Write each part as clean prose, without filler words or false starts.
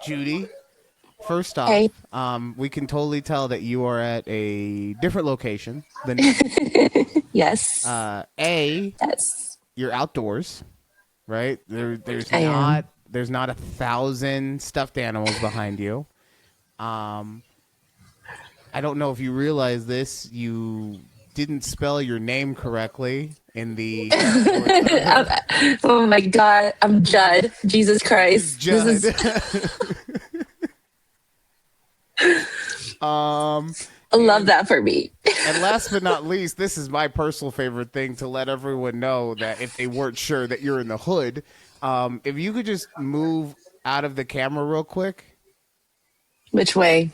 Judy, first off, Hey. we can totally tell that you are at a different location than Yes. Yes. You're outdoors, right? I am. There's not 1,000 stuffed animals behind you. I don't know if you realize this. You didn't spell your name correctly in the. Oh my God. I'm Judd. Jesus Christ. Judd. This is. I love that for me. And last but not least, this is my personal favorite thing to let everyone know that if they weren't sure that you're in the hood, if you could just move out of the camera real quick. Which way?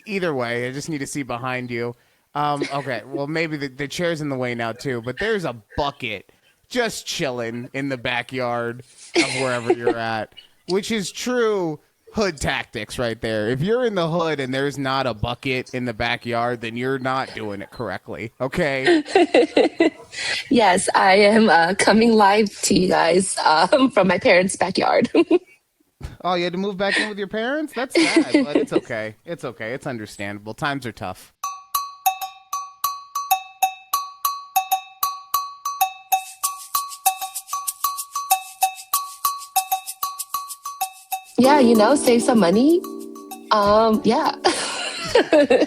Either way, I just need to see behind you. Okay, well, maybe the chair's in the way now, too, but there's a bucket just chilling in the backyard of wherever you're at, which is true hood tactics right there. If you're in the hood and there's not a bucket in the backyard, then you're not doing it correctly, okay? Yes, I am coming live to you guys from my parents' backyard. Oh, you had to move back in with your parents? That's sad, but it's okay. It's okay. It's understandable. Times are tough. Yeah, save some money. Yeah.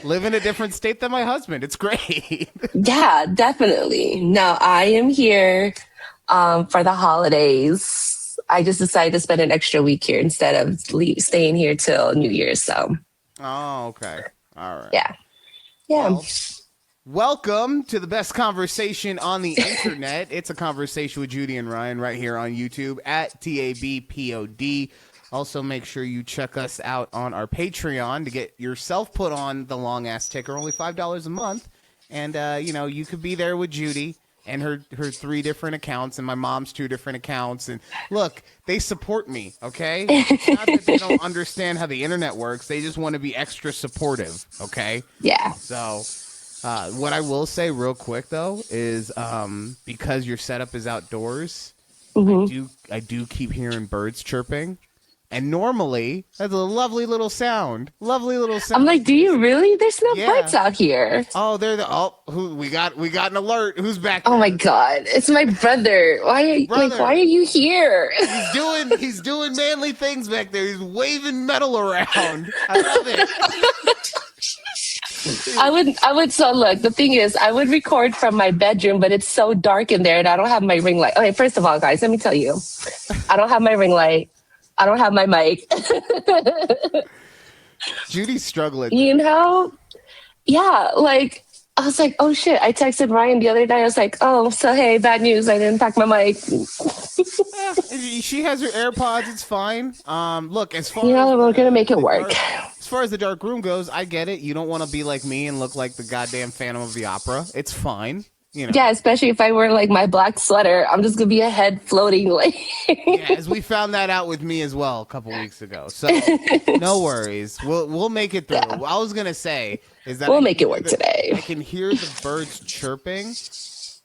Live in a different state than my husband. It's great. Yeah, definitely. No, I am here for the holidays. I just decided to spend an extra week here instead of staying here till New Year's. So. Oh, okay. All right. Yeah. Yeah. Well, welcome to the best conversation on the internet. It's a conversation with Judy and Ryan right here on YouTube at TABPOD. Also, make sure you check us out on our Patreon to get yourself put on the long ass ticker, only $5 a month. And, you could be there with Judy and her 3 different accounts and my mom's 2 different accounts. And look, they support me, okay? It's not that they don't understand how the internet works. They just want to be extra supportive, okay? Yeah. So what I will say real quick, though, is because your setup is outdoors, I do keep hearing birds chirping. And normally, that's a lovely little sound. Lovely little sound. I'm like, do you really? There's no birds out here. Oh, we got an alert. Who's back there? Oh my God. It's my brother. Why are you here? He's doing manly things back there. He's waving metal around. I love it. So look, the thing is, I would record from my bedroom, but it's so dark in there and I don't have my ring light. Okay, first of all, guys, let me tell you, I don't have my ring light. I don't have my mic. Judy's struggling. Yeah, like, I was like, oh shit. I texted Ryan the other day. I was like, oh, so hey, bad news. I didn't pack my mic. She has her AirPods. It's fine. Look, as far we're going to make it work. As far as the dark room goes, I get it. You don't want to be like me and look like the goddamn Phantom of the Opera. It's fine. Yeah, especially if I wear like my black sweater, I'm just gonna be a head floating like. Yeah, as we found that out with me as well a couple weeks ago. So no worries, we'll make it through. Yeah. What I was gonna say is that we'll make it work today. I can hear the birds chirping,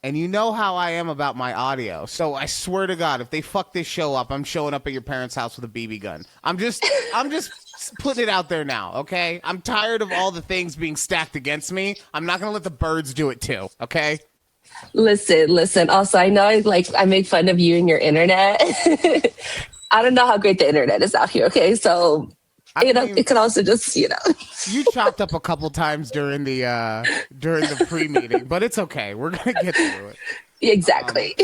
and you know how I am about my audio. So I swear to God, if they fuck this show up, I'm showing up at your parents' house with a BB gun. I'm just putting it out there now, okay? I'm tired of all the things being stacked against me. I'm not gonna let the birds do it too, okay? Listen. Also, I know I make fun of you and your internet. I don't know how great the internet is out here. Okay, so it could also just You chopped up a couple times during the pre-meeting, but it's okay. We're gonna get through it. Exactly.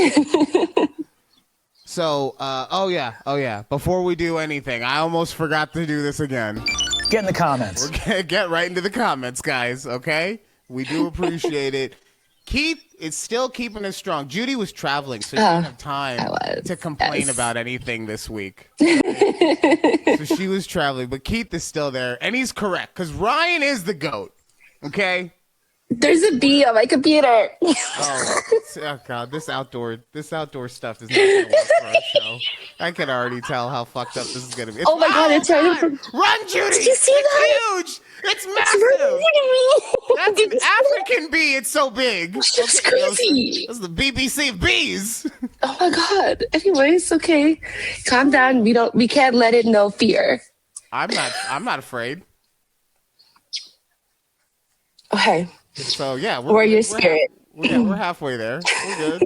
So, oh yeah. Before we do anything, I almost forgot to do this again. Get in the comments. We're gonna get right into the comments, guys. Okay, we do appreciate it. Keith is still keeping us strong. Judy was traveling, so she didn't have time to complain about anything this week. So she was traveling, but Keith is still there, and he's correct, because Ryan is the GOAT, okay? There's a bee on my computer. Oh God, this outdoor stuff is not going to work for our show. I can already tell how fucked up this is going to be. My God, it's right in front. Run, Judy! Did you see that? Huge! It's massive! That's an African bee. It's so big. That's crazy. That's the BBC of bees. Oh my God. Anyways, okay. Calm down. We can't let it know fear. I'm not afraid. Okay. So yeah, Or your spirit. We're halfway there. We're good.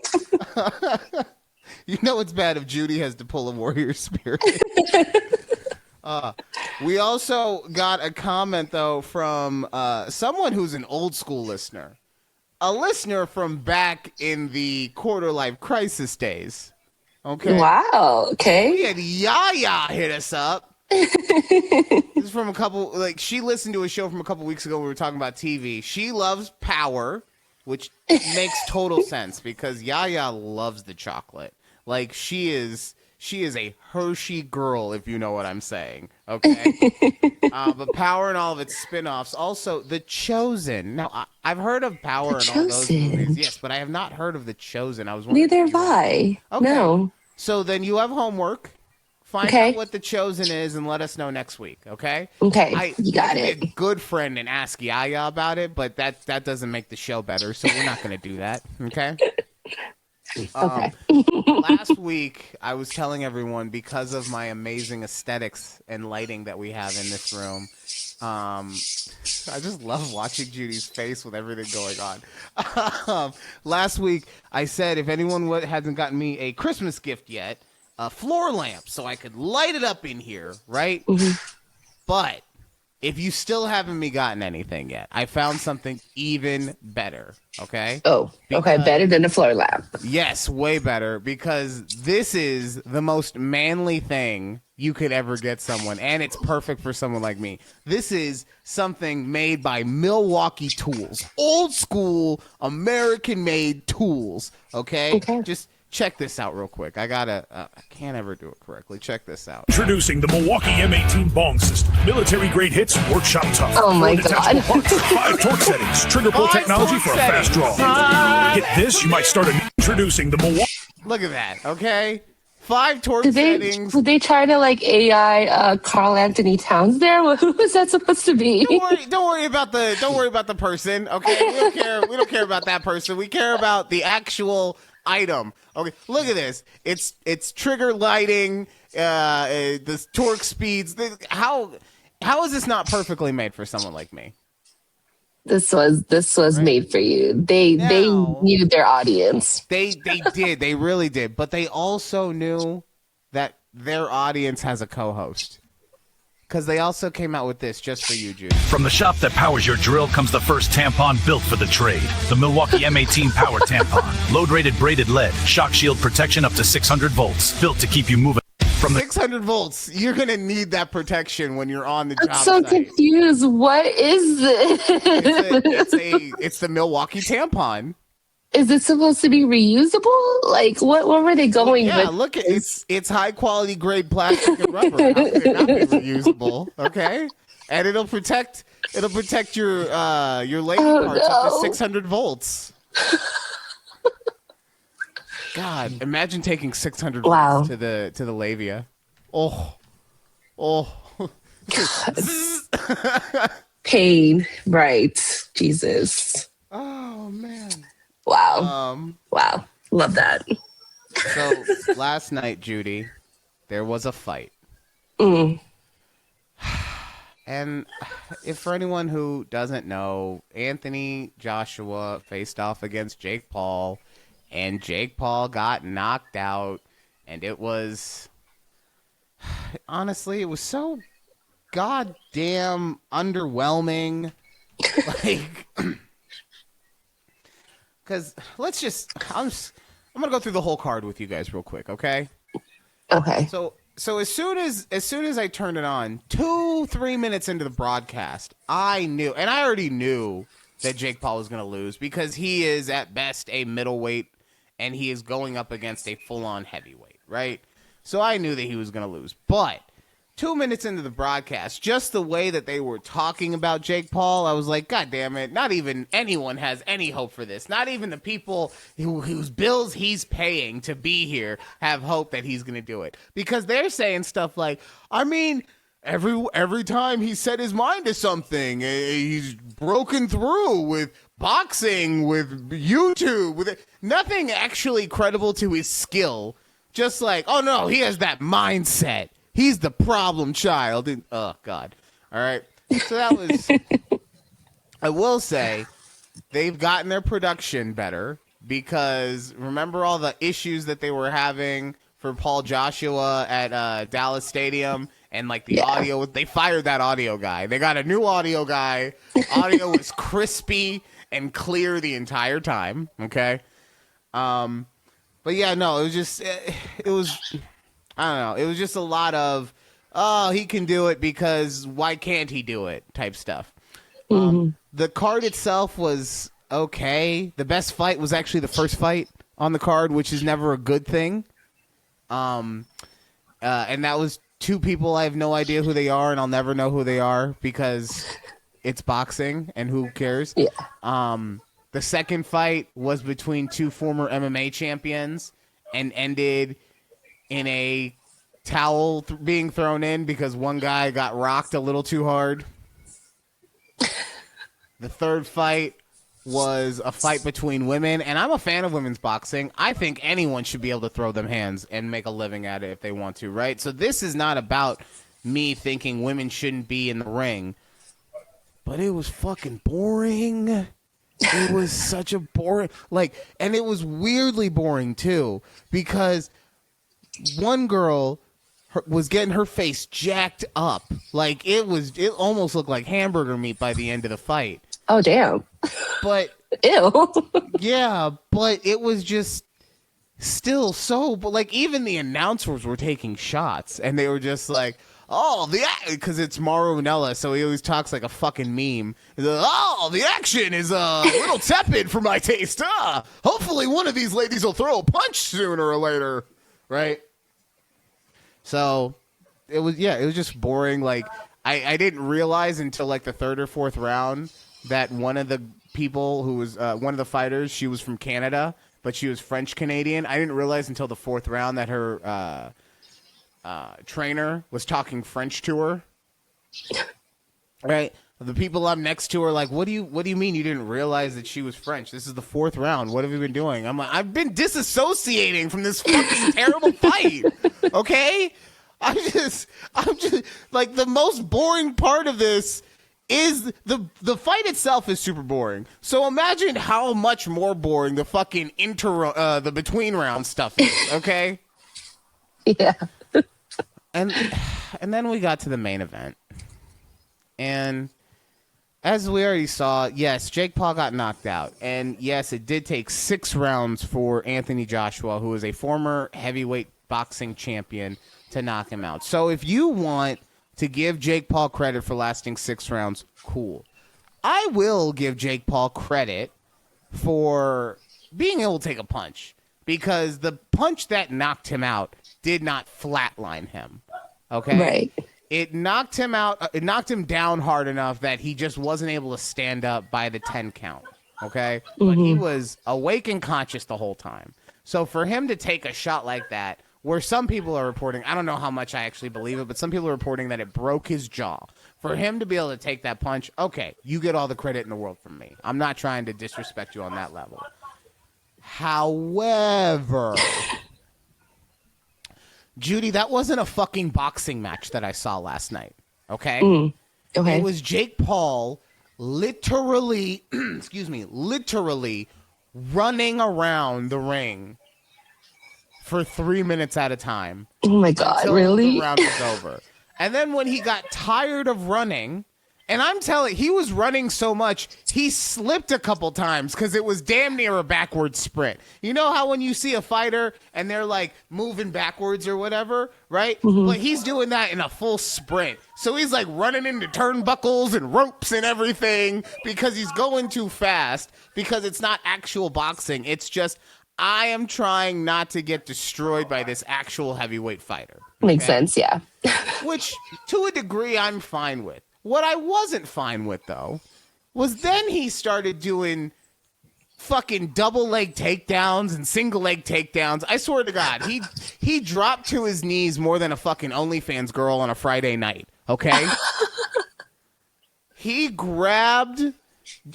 You know it's bad if Judy has to pull a warrior spirit. We also got a comment though from someone who's an old school listener, a listener from back in the quarter life crisis days. Okay. Wow. Okay. We had Yaya hit us up. This is from a couple. Like she listened to a show from a couple weeks ago. We were talking about TV. She loves Power, which makes total sense because Yaya loves the chocolate. Like she is a Hershey girl, if you know what I'm saying. Okay. But Power and all of its spinoffs. Also, The Chosen. Now, I've heard of Power and all those movies. Yes, but I have not heard of The Chosen. I was wondering. Neither have I. Okay. No. So then you have homework. Find out what The Chosen is and let us know next week, okay? Okay, you got I it. can be a good friend and ask Yaya about it, but that doesn't make the show better, so we're not going to do that, okay? Okay. Last week, I was telling everyone, because of my amazing aesthetics and lighting that we have in this room, I just love watching Judy's face with everything going on. Last week, I said if anyone hasn't gotten me a Christmas gift yet, a floor lamp so I could light it up in here, right? Mm-hmm. But if you still haven't gotten anything yet, I found something even better, okay? Okay, better than the floor lamp. Yes, way better, because this is the most manly thing you could ever get someone, and it's perfect for someone like me. This is something made by Milwaukee Tools. Old school, American-made tools, okay? Just check this out real quick. I can't ever do it correctly. Check this out. Introducing the Milwaukee M18 Bong System. Military-grade hits, workshop tough. Oh my God. 5 torque settings. Trigger pull technology for a fast draw. Get this, you might start introducing the Milwaukee. Look at that, okay? 5 torque settings. Did they try to like AI Carl Anthony Towns there? Who was that supposed to be? Don't worry about the person, okay? We don't care about that person. We care about the actual item. Okay, look at this. It's trigger lighting, the torque speeds. How is this not perfectly made for someone like me? This was made for you. They needed their audience. They did. They really did. But they also knew that their audience has a co-host. Because they also came out with this just for you, Jude. From the shop that powers your drill comes the first tampon built for the trade. The Milwaukee M18 Power Tampon. Load-rated braided lead. Shock shield protection up to 600 volts. Built to keep you moving. From 600 volts. You're going to need that protection when you're on the job I'm so site. confused. What is this? It's the Milwaukee tampon. Is it supposed to be reusable? Like, what were they going with? Yeah, look at it's high quality grade plastic and rubber. How could it not be reusable? Okay, and it'll protect your lady parts up to 600 volts. God, imagine taking 600 volts to the labia. Oh. Pain, right? Jesus. Oh man. Wow. Wow. Love that. So last night, Judy, there was a fight. And if for anyone who doesn't know, Anthony Joshua faced off against Jake Paul, and Jake Paul got knocked out, and it was honestly, it was so goddamn underwhelming. Like, because I'm gonna go through the whole card with you guys real quick, okay? Okay. So as soon as I turned it on, 2-3 minutes into the broadcast, I already knew that Jake Paul was gonna lose because he is at best a middleweight and he is going up against a full-on heavyweight, right? So I knew that he was gonna lose, but 2 minutes into the broadcast, just the way that they were talking about Jake Paul, I was like, God damn it, not even anyone has any hope for this. Not even the people whose bills he's paying to be here have hope that he's going to do it. Because they're saying stuff like, I mean, every time he set his mind to something, he's broken through with boxing, with YouTube, with nothing actually credible to his skill. Just like, oh no, he has that mindset. He's the problem child. And, oh, God. All right. So that was, I will say, they've gotten their production better because remember all the issues that they were having for Paul Joshua at Dallas Stadium and like the audio, they fired that audio guy. They got a new audio guy. Audio was crispy and clear the entire time. Okay. But yeah, no, it was just, it was, I don't know. It was just a lot of, oh, he can do it because why can't he do it type stuff. The card itself was okay. The best fight was actually the first fight on the card, which is never a good thing. And that was two people I have no idea who they are, and I'll never know who they are because it's boxing, and who cares? Yeah. The second fight was between two former MMA champions and ended in a towel being thrown in because one guy got rocked a little too hard. The third fight was a fight between women, and I'm a fan of women's boxing. I think anyone should be able to throw them hands and make a living at it if they want to, right? So this is not about me thinking women shouldn't be in the ring, but it was fucking boring. It was such a boring, and it was weirdly boring too, because one girl was getting her face jacked up. Like it almost looked like hamburger meat by the end of the fight. Oh, damn. But ew. Yeah, but it was just still so, but like even the announcers were taking shots and they were just like, oh, because it's Mauro Ranella, so he always talks like a fucking meme. He's like, oh, the action is a little tepid for my taste. Hopefully one of these ladies will throw a punch sooner or later, right? So it was just boring. Like I didn't realize until like the third or fourth round that one of the people who was one of the fighters, she was from Canada, but she was French Canadian. I didn't realize until the fourth round that her trainer was talking French to her. Right? The people up next to her like, what do you mean you didn't realize that she was French? This is the fourth round. What have you been doing? I'm like, I've been disassociating from this fucking terrible fight. Okay? I'm just like, the most boring part of this is the fight itself is super boring. So imagine how much more boring the fucking the between round stuff is, okay? Yeah. And then we got to the main event. And as we already saw, yes, Jake Paul got knocked out. And yes, it did take 6 rounds for Anthony Joshua, who is a former heavyweight boxing champion, to knock him out. So if you want to give Jake Paul credit for lasting 6 rounds, cool. I will give Jake Paul credit for being able to take a punch, because the punch that knocked him out did not flatline him. Okay? Right. It knocked him out. It knocked him down hard enough that he just wasn't able to stand up by the 10 count. Okay? Mm-hmm. But he was awake and conscious the whole time. So for him to take a shot like that, where some people are reporting, I don't know how much I actually believe it, but some people are reporting that it broke his jaw. For him to be able to take that punch, okay, you get all the credit in the world from me. I'm not trying to disrespect you on that level. However, Judy, that wasn't a fucking boxing match that I saw last night, okay? Okay. It was Jake Paul literally, literally running around the ring for 3 minutes at a time. Oh my God, until really? The round was over. And then when he got tired of running, and I'm telling, he was running so much, he slipped a couple times because it was damn near a backward sprint. You know how when you see a fighter and they're like moving backwards or whatever, right? Mm-hmm. But he's doing that in a full sprint. So he's like running into turnbuckles and ropes and everything because he's going too fast, because it's not actual boxing. It's just, I am trying not to get destroyed by this actual heavyweight fighter. Okay? Makes sense, yeah. Which, to a degree, I'm fine with. What I wasn't fine with, though, was then he started doing fucking double leg takedowns and single leg takedowns. I swear to God, he dropped to his knees more than a fucking OnlyFans girl on a Friday night, okay? He grabbed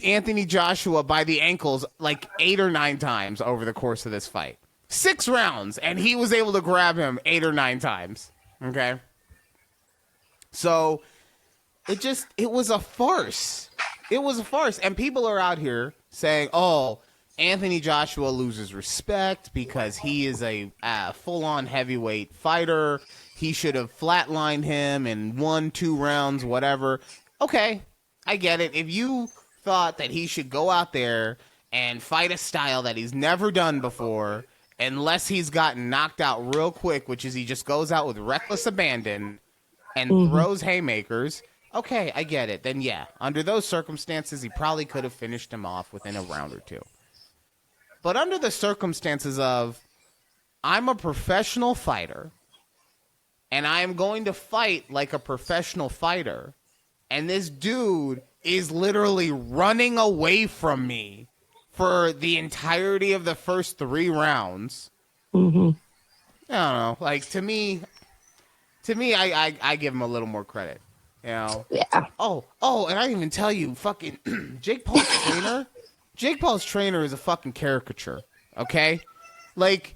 Anthony Joshua by the ankles like 8 or 9 times over the course of this fight. 6 rounds, and he was able to grab him 8 or 9 times, okay? So it was a farce. It was a farce. And people are out here saying, oh, Anthony Joshua loses respect because he is a full-on heavyweight fighter. He should have flatlined him in 1-2 rounds, whatever. Okay, I get it. If you thought that he should go out there and fight a style that he's never done before, unless he's gotten knocked out real quick, which is he just goes out with reckless abandon and throws haymakers, okay, I get it. Then, yeah, under those circumstances, he probably could have finished him off within a round or two. But under the circumstances of, I'm a professional fighter, and I am going to fight like a professional fighter, and this dude is literally running away from me for the entirety of the first 3 rounds. I don't know. Like, to me, I give him a little more credit. You know? Yeah. Oh, and I didn't even tell you, fucking Jake Paul's trainer. Jake Paul's trainer is a fucking caricature. Okay, like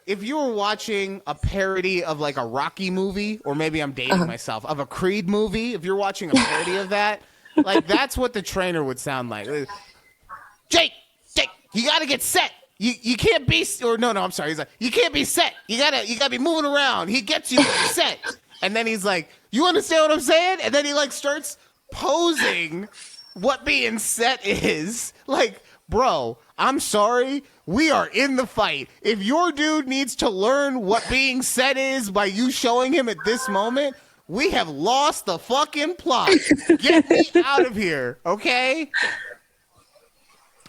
if you were watching a parody of like a Rocky movie, or maybe I'm dating myself, of a Creed movie, if you're watching a parody of that, like that's what the trainer would sound like. Jake, you gotta get set. You can't be, or no, I'm sorry. He's like, you can't be set. You gotta be moving around. He gets you set, and then he's like, you understand what I'm saying? And then he like starts posing what being set is. Like, bro, I'm sorry. We are in the fight. If your dude needs to learn what being set is by you showing him at this moment, we have lost the fucking plot. Get me out of here, okay?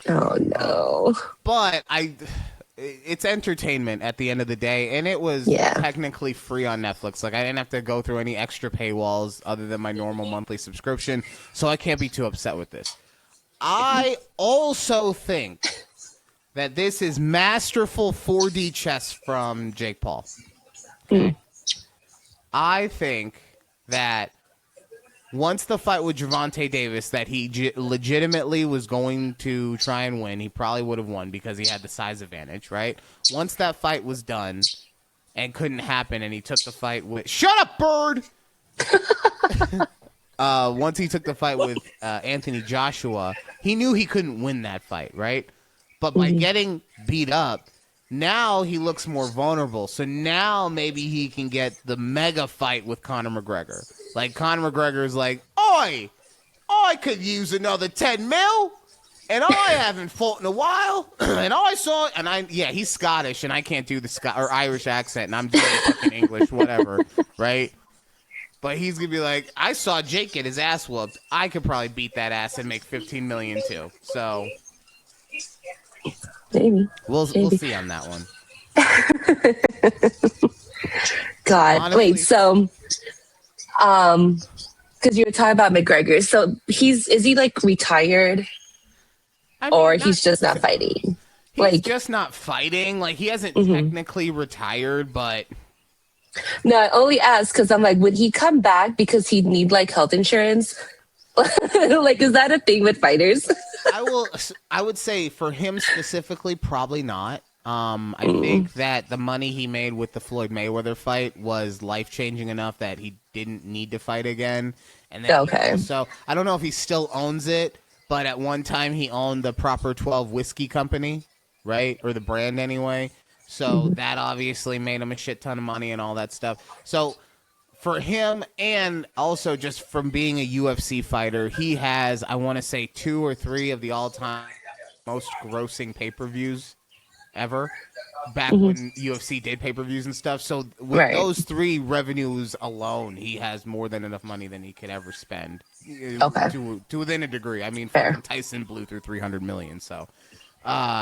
Oh, no. But it's entertainment at the end of the day, and it was technically free on Netflix. Like, I didn't have to go through any extra paywalls other than my normal monthly subscription, so I can't be too upset with this. I also think that this is masterful 4D chess from Jake Paul. Okay? I think that once the fight with Gervonta Davis that he legitimately was going to try and win, he probably would have won because he had the size advantage, right? Once that fight was done and couldn't happen, and he took the fight with... Shut up, bird! Once he took the fight with Anthony Joshua, he knew he couldn't win that fight, right? But by getting beat up, now he looks more vulnerable. So now maybe he can get the mega fight with Conor McGregor. Like, Conor McGregor's like, Oi! I could use another 10 mil, and I haven't fought in a while, and I saw it, and he's Scottish, and I can't do the or Irish accent, and I'm doing fucking English, whatever, right? But he's gonna be like, I saw Jake get his ass whooped. I could probably beat that ass and make $15 million too. So maybe we'll see on that one. God, Honestly, wait. So, because you were talking about McGregor, so is he like retired, or he's just not fighting? He's just not fighting. Like, he hasn't technically retired, but. No, I only asked because I'm like, would he come back because he'd need like health insurance? Like, is that a thing with fighters? I would say for him specifically, probably not. I think that the money he made with the Floyd Mayweather fight was life-changing enough that he didn't need to fight again. And then so I don't know if he still owns it, but at one time he owned the Proper 12 whiskey company, right? Or the brand anyway. So that obviously made him a shit ton of money and all that stuff. So for him, and also just from being a UFC fighter, he has, I want to say, 2 or 3 of the all-time most grossing pay-per-views ever, back when UFC did pay-per-views and stuff. So with those 3 revenues alone, he has more than enough money than he could ever spend. To within a degree. I mean, Tyson blew through $300 million, so...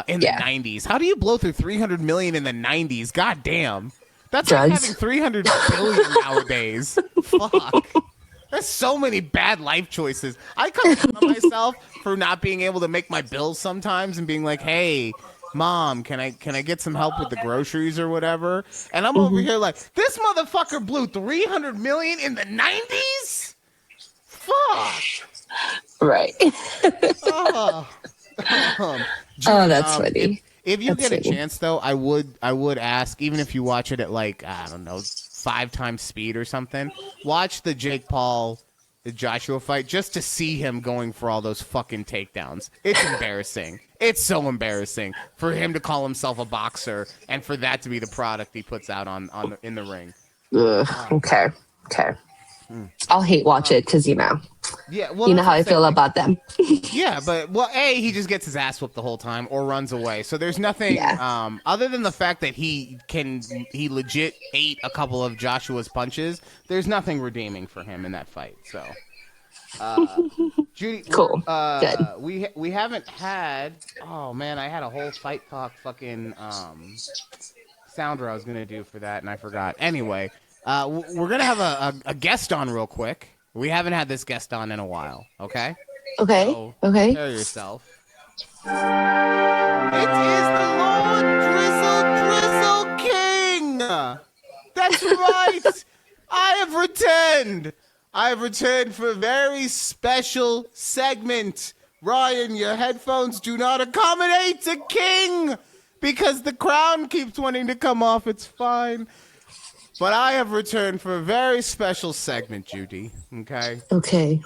in the 90s. How do you blow through $300 million in the 90s? God damn. That's like having $300 billion nowadays. Fuck. There's so many bad life choices. I come down on myself for not being able to make my bills sometimes and being like, hey, Mom, can I get some help with the groceries or whatever? And I'm over here like, this motherfucker blew $300 million in the 90s? Fuck. Right. That's funny. If you get a chance, though, I would ask, even if you watch it at like, I don't know, 5 times speed or something. Watch the Jake Paul, the Joshua fight just to see him going for all those fucking takedowns. It's embarrassing. It's so embarrassing for him to call himself a boxer and for that to be the product he puts out in the ring. Okay. I'll hate watch it because yeah, well, you know how I feel about them. Yeah, but he just gets his ass whooped the whole time or runs away. So there's nothing other than the fact that he legit ate a couple of Joshua's punches. There's nothing redeeming for him in that fight. So, Judy, cool, good. We haven't had. Oh man, I had a whole fight talk fucking sounder I was gonna do for that and I forgot. Anyway. We're going to have a guest on real quick. We haven't had this guest on in a while, okay? Okay, so, okay. Prepare yourself. It is the Lord Drizzle King! That's right! I have returned for a very special segment. Ryan, your headphones do not accommodate a king! Because the crown keeps wanting to come off. It's fine. But I have returned for a very special segment, Judy. Okay? Okay.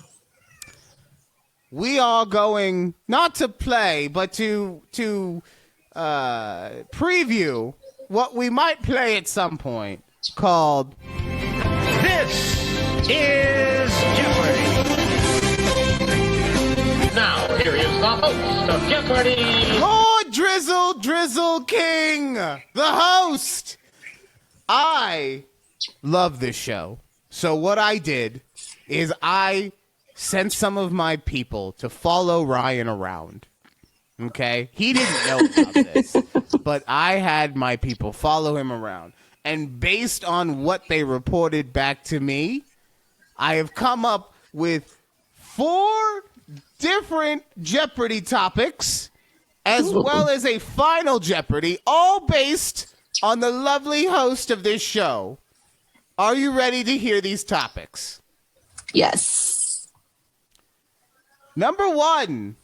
We are going not to play, but to preview what we might play at some point called This is Jeopardy! Now, here is the host of Jeopardy! Lord Drizzle King, the host! I love this show. So what I did is I sent some of my people to follow Ryan around. Okay? He didn't know about this, but I had my people follow him around. And based on what they reported back to me, I have come up with 4 different Jeopardy topics, as well as a final Jeopardy, all based on the lovely host of this show. Are you ready to hear these topics? Yes. Number 1.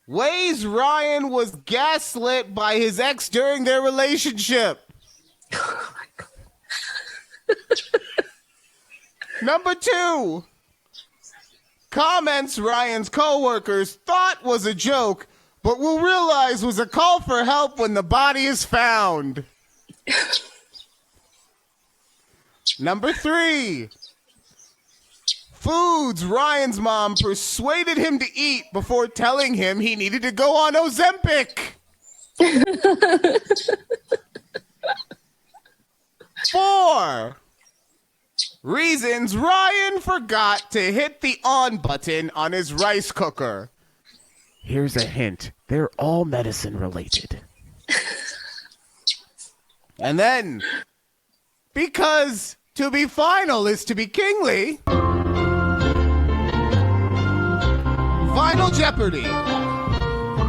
Ways Ryan was gaslit by his ex during their relationship. Oh my God. Number 2. Comments Ryan's coworkers thought was a joke, but will realize was a call for help when the body is found. Number 3. Foods Ryan's mom persuaded him to eat before telling him he needed to go on Ozempic. 4. Reasons Ryan forgot to hit the on button on his rice cooker. Here's a hint. They're all medicine related. And then, because to be final is to be kingly, Final Jeopardy.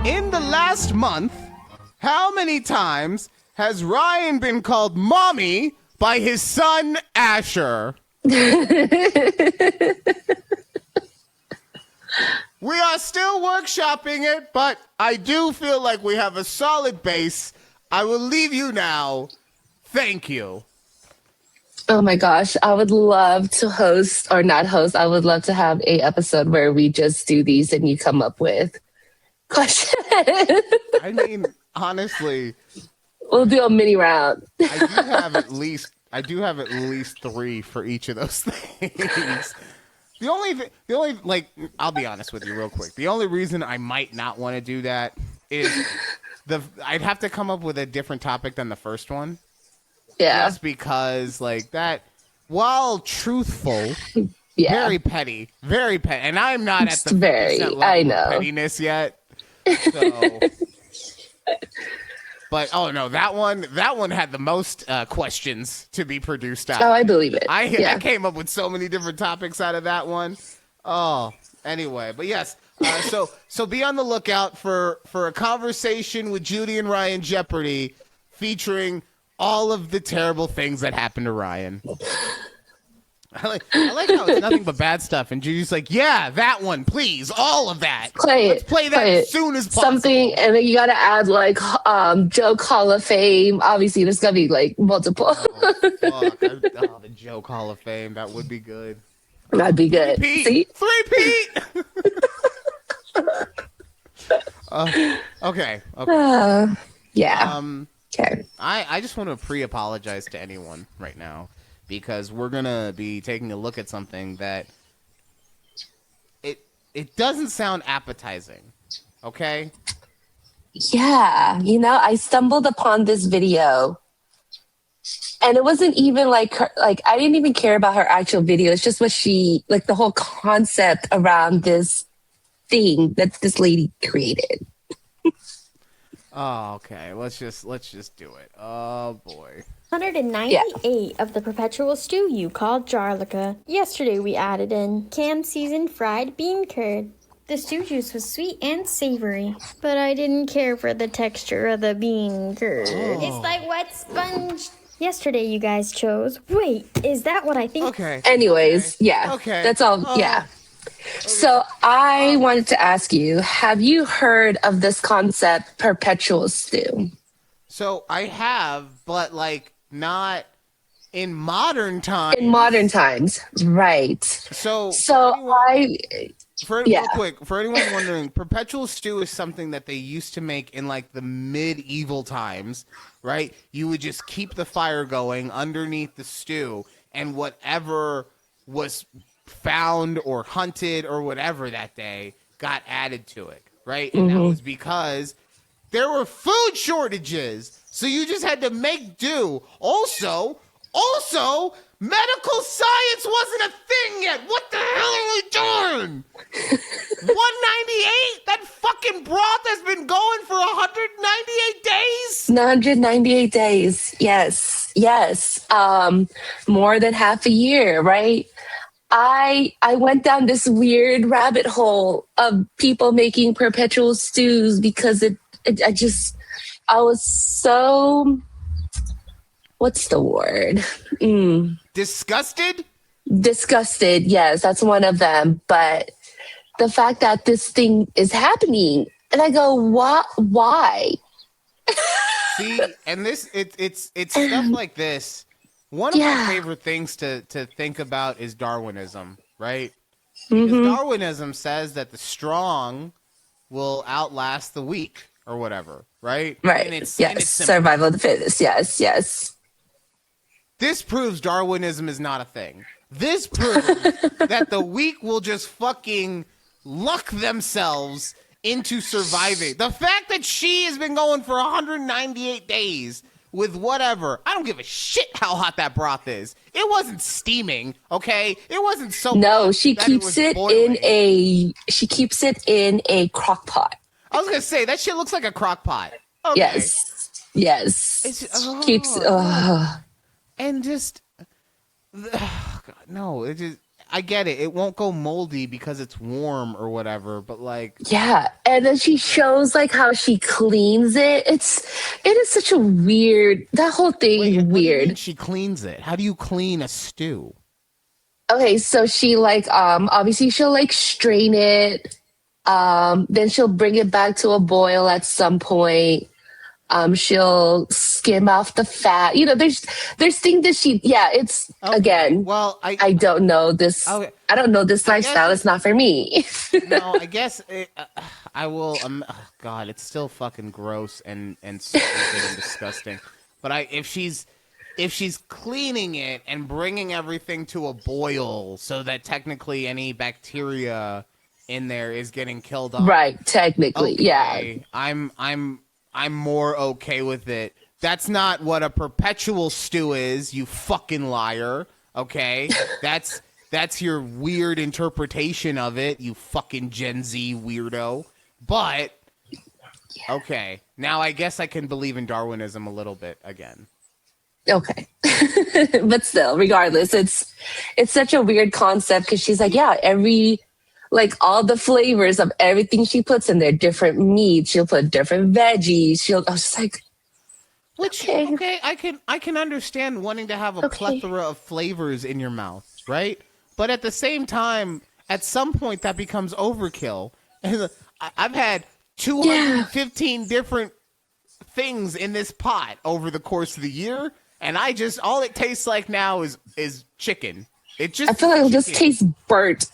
In the last month, how many times has Ryan been called mommy by his son Asher? We are still workshopping it, but I do feel like we have a solid base. I will leave you now. Thank you. Oh my gosh, I would love to host, or not host, I would love to have a episode where we just do these and you come up with questions. I mean, honestly, we'll do a mini round. I do have at least 3 for each of those things. The only I'll be honest with you real quick. The only reason I might not want to do that is I'd have to come up with a different topic than the first one. Yeah. Just because that, while truthful, very petty, and I'm not at the very, level I of know, pettiness yet. So, but oh no, that one had the most questions to be produced out. Oh, I believe it. I came up with so many different topics out of that one. Oh, anyway, but yes. So be on the lookout for a conversation with Judy and Ryan Jeopardy featuring all of the terrible things that happened to Ryan. I like how it's nothing but bad stuff, and Judy's like, yeah, that one, please, all of that. Play Let's it. play that as soon as possible. Something, and then you gotta add like joke Hall of Fame. Obviously, there's gonna be like multiple. Oh, fuck. The joke Hall of Fame, that would be good. That'd be good. See? Three-peat! Okay. Yeah. Okay. I just want to pre-apologize to anyone right now, because we're gonna be taking a look at something that it doesn't sound appetizing. Okay? Yeah. I stumbled upon this video, and it wasn't even like her, like I didn't even care about her actual video. It's just what she, like, the whole concept around this thing that this lady created. Oh, okay. Let's just do it. Oh boy. 198 of the Perpetual stew you called Jarlica. Yesterday we added in canned seasoned fried bean curd. The stew juice was sweet and savory, but I didn't care for the texture of the bean curd. It's like wet sponge. Yesterday you guys chose. Wait, is that what I think? Okay. Anyways, yeah. Okay. That's all. Yeah. So I wanted to ask you, have you heard of this concept, perpetual stew? So I have, but like not in modern times. In modern times, right. So Yeah. real quick, for anyone wondering, perpetual stew is something that they used to make in like the medieval times, right? You would just keep the fire going underneath the stew, and whatever was found or hunted or whatever that day got added to it, right? And that was because there were food shortages, so you just had to make do. Also, medical science wasn't a thing yet. What the hell are we doing? 198? That fucking broth has been going for 198 days? 198 days. Yes. More than half a year, right? I went down this weird rabbit hole of people making perpetual stews because I was so, what's the word? Disgusted? Disgusted. Yes, that's one of them. But the fact that this thing is happening, and I go, what? Why? See, and it's stuff like this. One of my favorite things to think about is Darwinism, right? Because Darwinism says that the strong will outlast the weak or whatever, right? Right. And it's Survival of the fittest. Yes. This proves Darwinism is not a thing. This proves that the weak will just fucking luck themselves into surviving. The fact that she has been going for 198 days with whatever, I don't give a shit how hot that broth is. It wasn't steaming, okay? It wasn't so. No, she keeps it in a crock pot. I was gonna say that shit looks like a crock pot. Okay. Yes. Keeps. And just, God, no, it just. I get it. It won't go moldy because it's warm or whatever, but like. Yeah, and then she shows like how she cleans it. It is such a weird. That whole thing Wait, weird. What do you mean she cleans it? How do you clean a stew? Okay, so she like obviously she'll like strain it. Then she'll bring it back to a boil at some point. She'll skim off the fat. There's things that it's okay. Again. Well, I don't know this. Okay. I don't know this lifestyle. It's not for me. No, I guess I will. God, it's still fucking gross and stupid and disgusting. But if she's cleaning it and bringing everything to a boil, so that technically any bacteria in there is getting killed off. Right. Technically, okay, yeah. I'm more okay with it. That's not what a perpetual stew is, you fucking liar. Okay? That's your weird interpretation of it, you fucking Gen Z weirdo. But okay. Now I guess I can believe in Darwinism a little bit again. Okay. But still, regardless, it's such a weird concept because she's like, yeah, all the flavors of everything she puts in there, different meats, she'll put different veggies. I was just like, okay, I can understand wanting to have a plethora of flavors in your mouth. right? But at the same time, at some point that becomes overkill. And I've had 215 different things in this pot over the course of the year, and all it tastes like now is chicken. It just I feel like it'll just taste burnt.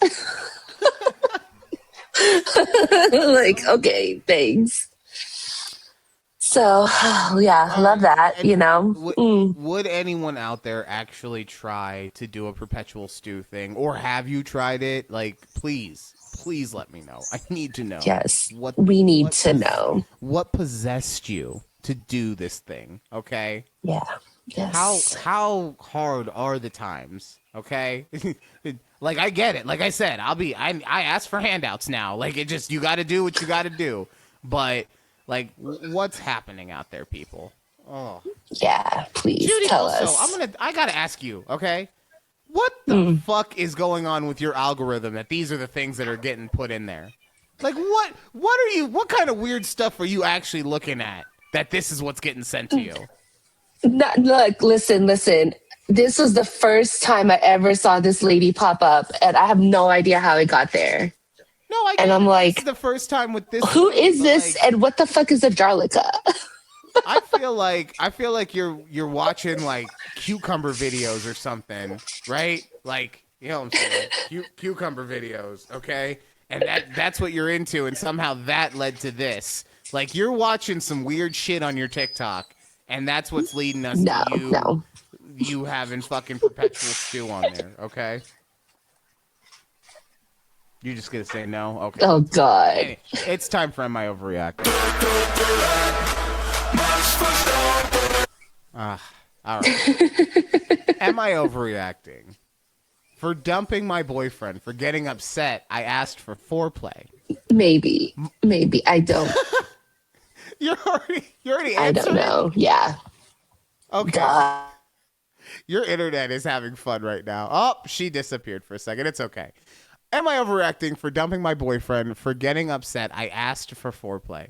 Like, okay, thanks. So, yeah, love that, you know. Would anyone out there actually try to do a perpetual stew thing? Or have you tried it? Like, please let me know. I need to know. Yes, we need to know. What possessed you to do this thing, okay? Yeah, yes. How hard are the times, okay? Like, I get it. Like I said, I ask for handouts now. Like, you got to do what you got to do. But, like, what's happening out there, people? Oh. Yeah, please Judy, tell also, us. I got to ask you, okay? What the fuck is going on with your algorithm that these are the things that are getting put in there? Like, what kind of weird stuff are you actually looking at that this is what's getting sent to you? Look, listen. This was the first time I ever saw this lady pop up, and I have no idea how it got there. No, I and I'm like, this is the first time with this. Who is this, and what the fuck is a Jarlica? I feel like you're watching like cucumber videos or something, right? Like, you know what I'm saying? Cucumber videos, okay? And that's what you're into, and somehow that led to this. Like, you're watching some weird shit on your TikTok, and that's what's leading us to you having fucking perpetual stew on there, okay? You're just gonna say no? Okay. Oh, God. Hey, it's time for Am I Overreacting? All right. Am I overreacting? For dumping my boyfriend, for getting upset, I asked for foreplay. Maybe. I don't. You're already answering? I don't know. Yeah. Okay. God. Your internet is having fun right now. Oh, she disappeared for a second. It's okay. Am I overreacting for dumping my boyfriend, for getting upset? I asked for foreplay.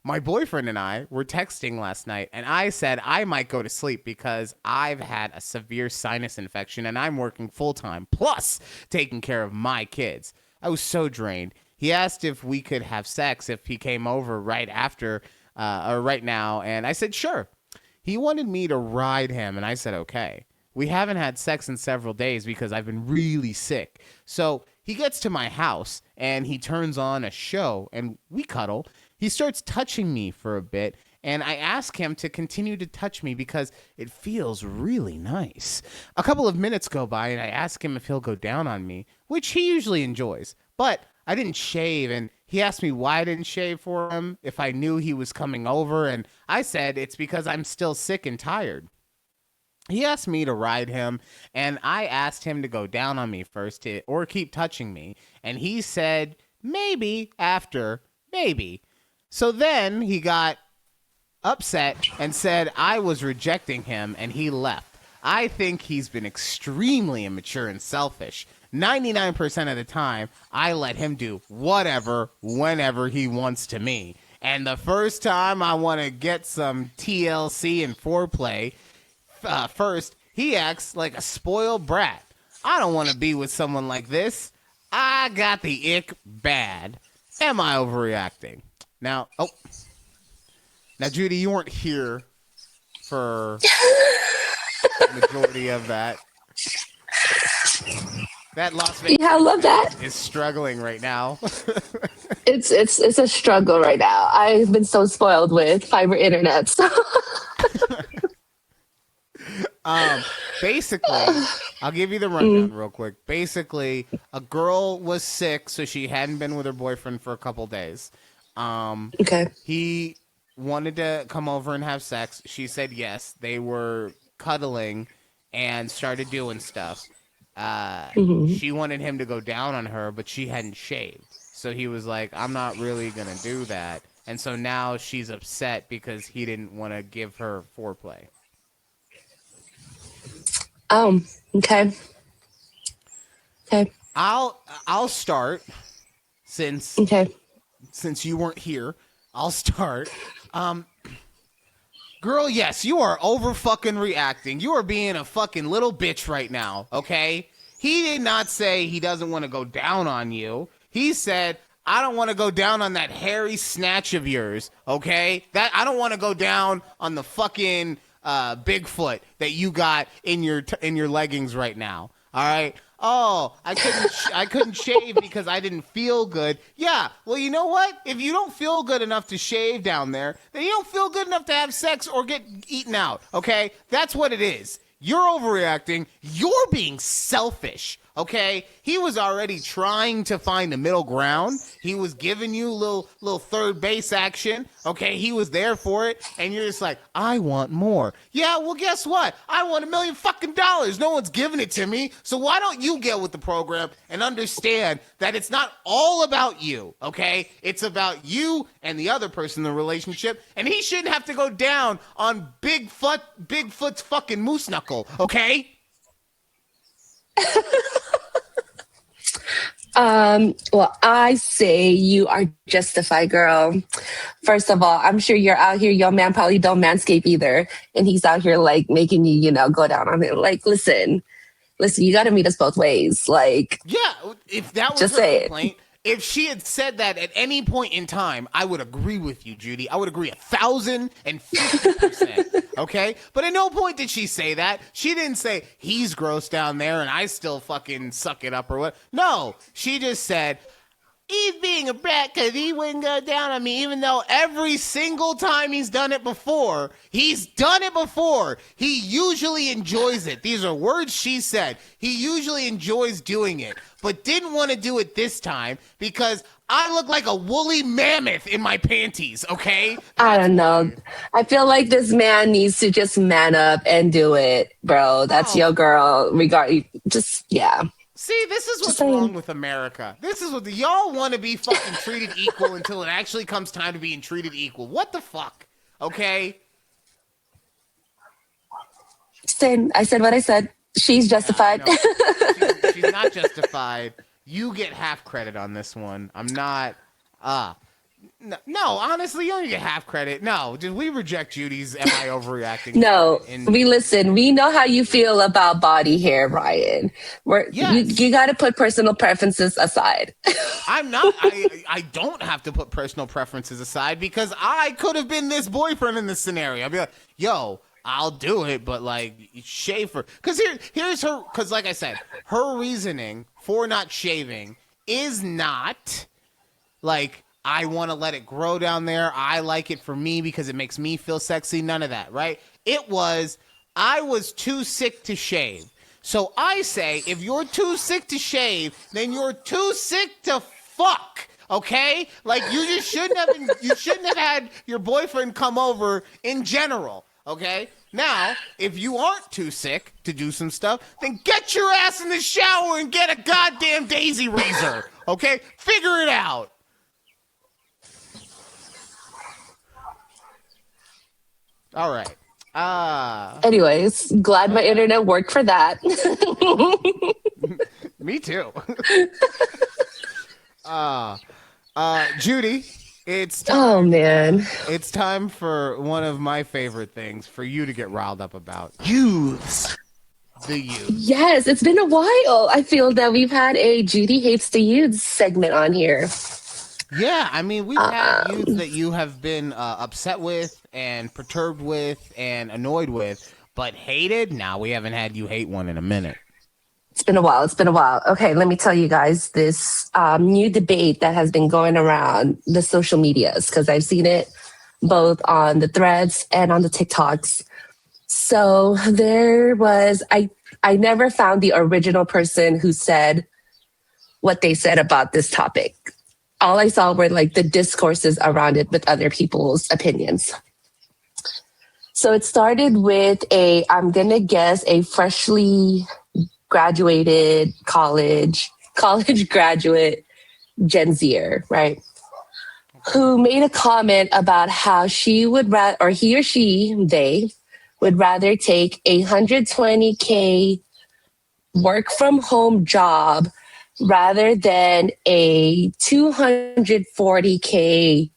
My boyfriend and I were texting last night, and I said I might go to sleep because I've had a severe sinus infection, and I'm working full-time, plus taking care of my kids. I was so drained. He asked if we could have sex if he came over right after or right now, and I said sure. He wanted me to ride him, and I said okay. We haven't had sex in several days because I've been really sick. So he gets to my house, and he turns on a show, and we cuddle. He starts touching me for a bit, and I ask him to continue to touch me because it feels really nice. A couple of minutes go by, and I ask him if he'll go down on me, which he usually enjoys. But I didn't shave, and he asked me why I didn't shave for him, if I knew he was coming over, and I said it's because I'm still sick and tired. He asked me to ride him, and I asked him to go down on me first or keep touching me, and he said maybe after, maybe. So then he got upset and said I was rejecting him, and he left. I think he's been extremely immature and selfish. 99% of the time, I let him do whatever, whenever he wants to me. And the first time I want to get some TLC and foreplay, first, he acts like a spoiled brat. I don't want to be with someone like this. I got the ick bad. Am I overreacting? Now, Judy, you weren't here for the majority of that. That Las Vegas I love that. is struggling right now. It's a struggle right now. I've been so spoiled with fiber internet. So. Basically, I'll give you the rundown real quick. Basically, a girl was sick, so she hadn't been with her boyfriend for a couple days. Okay. He wanted to come over and have sex. She said yes. They were cuddling and started doing stuff. She wanted him to go down on her, but she hadn't shaved. So he was like, I'm not really going to do that. And so now she's upset because he didn't want to give her foreplay. Okay. I'll start since you weren't here. I'll start. Girl, yes, you are over fucking reacting. You are being a fucking little bitch right now, okay? He did not say he doesn't want to go down on you. He said, I don't want to go down on that hairy snatch of yours, okay? That I don't want to go down on the fucking Bigfoot that you got in your leggings right now. All right? Oh, I couldn't shave because I didn't feel good. Yeah, well, you know what? If you don't feel good enough to shave down there, then you don't feel good enough to have sex or get eaten out, okay? That's what it is. You're overreacting. You're being selfish, okay? He was already trying to find the middle ground. He was giving you little third base action, okay? He was there for it, and you're just like, I want more. Yeah, well, guess what? I want $1 million fucking dollars. No one's giving it to me, so why don't you get with the program and understand that it's not all about you, okay? It's about you and the other person in the relationship, and he shouldn't have to go down on Bigfoot's fucking moose knuckle, okay? Well, I say you are justified, girl. First of all, I'm sure you're out here. Your man probably don't manscape either. And he's out here like making you, go down on it. Like, listen, you got to meet us both ways. Like, yeah, if that was just her complaint, if she had said that at any point in time, I would agree with you, Judy. I would agree 1,050%. Okay? But at no point did she say that. She didn't say, he's gross down there and I still fucking suck it up or what. No, she just said, he's being a brat because he wouldn't go down on me, even though every single time he's done it before, he usually enjoys it. These are words she said. He usually enjoys doing it, but didn't want to do it this time because I look like a woolly mammoth in my panties, okay? I don't know. I feel like this man needs to just man up and do it, bro. That's your girl. Yeah. See, this is what's wrong with America. This is what y'all want to be fucking treated equal until it actually comes time to being treated equal. What the fuck? Okay? I said what I said. She's justified. She's not justified. You get half credit on this one. I'm not. No, honestly, you don't get half credit. No, did we reject Judy's "Am I overreacting"? No, we listen. We know how you feel about body hair, Ryan. You got to put personal preferences aside. I'm not. I don't have to put personal preferences aside because I could have been this boyfriend in this scenario. I'd be like, yo, I'll do it, but like shave her. Because here's her. Because like I said, her reasoning for not shaving is not like, I want to let it grow down there. I like it for me because it makes me feel sexy. None of that, right? It was, I was too sick to shave. So I say, if you're too sick to shave, then you're too sick to fuck. Okay? Like you shouldn't have had your boyfriend come over in general. Okay? Now, if you aren't too sick to do some stuff, then get your ass in the shower and get a goddamn daisy razor. Okay? Figure it out. All right. Anyways, glad my internet worked for that. Me too. Judy, it's time. Oh man. It's time for one of my favorite things for you to get riled up about. Youths. The youth. Yes, it's been a while. I feel that we've had a Judy Hates the Youths segment on here. Yeah, I mean, we've had youths that you have been upset with and perturbed with and annoyed with, but hated? Now we haven't had you hate one in a minute. It's been a while. Okay, let me tell you guys this new debate that has been going around the social medias, because I've seen it both on the threads and on the TikToks. So there was, I never found the original person who said what they said about this topic. All I saw were like the discourses around it with other people's opinions. So it started with I'm going to guess a freshly graduated college graduate Gen Zer, right? Who made a comment about how she would rather, or he or she, they would rather take a $120K work from home job rather than a $240K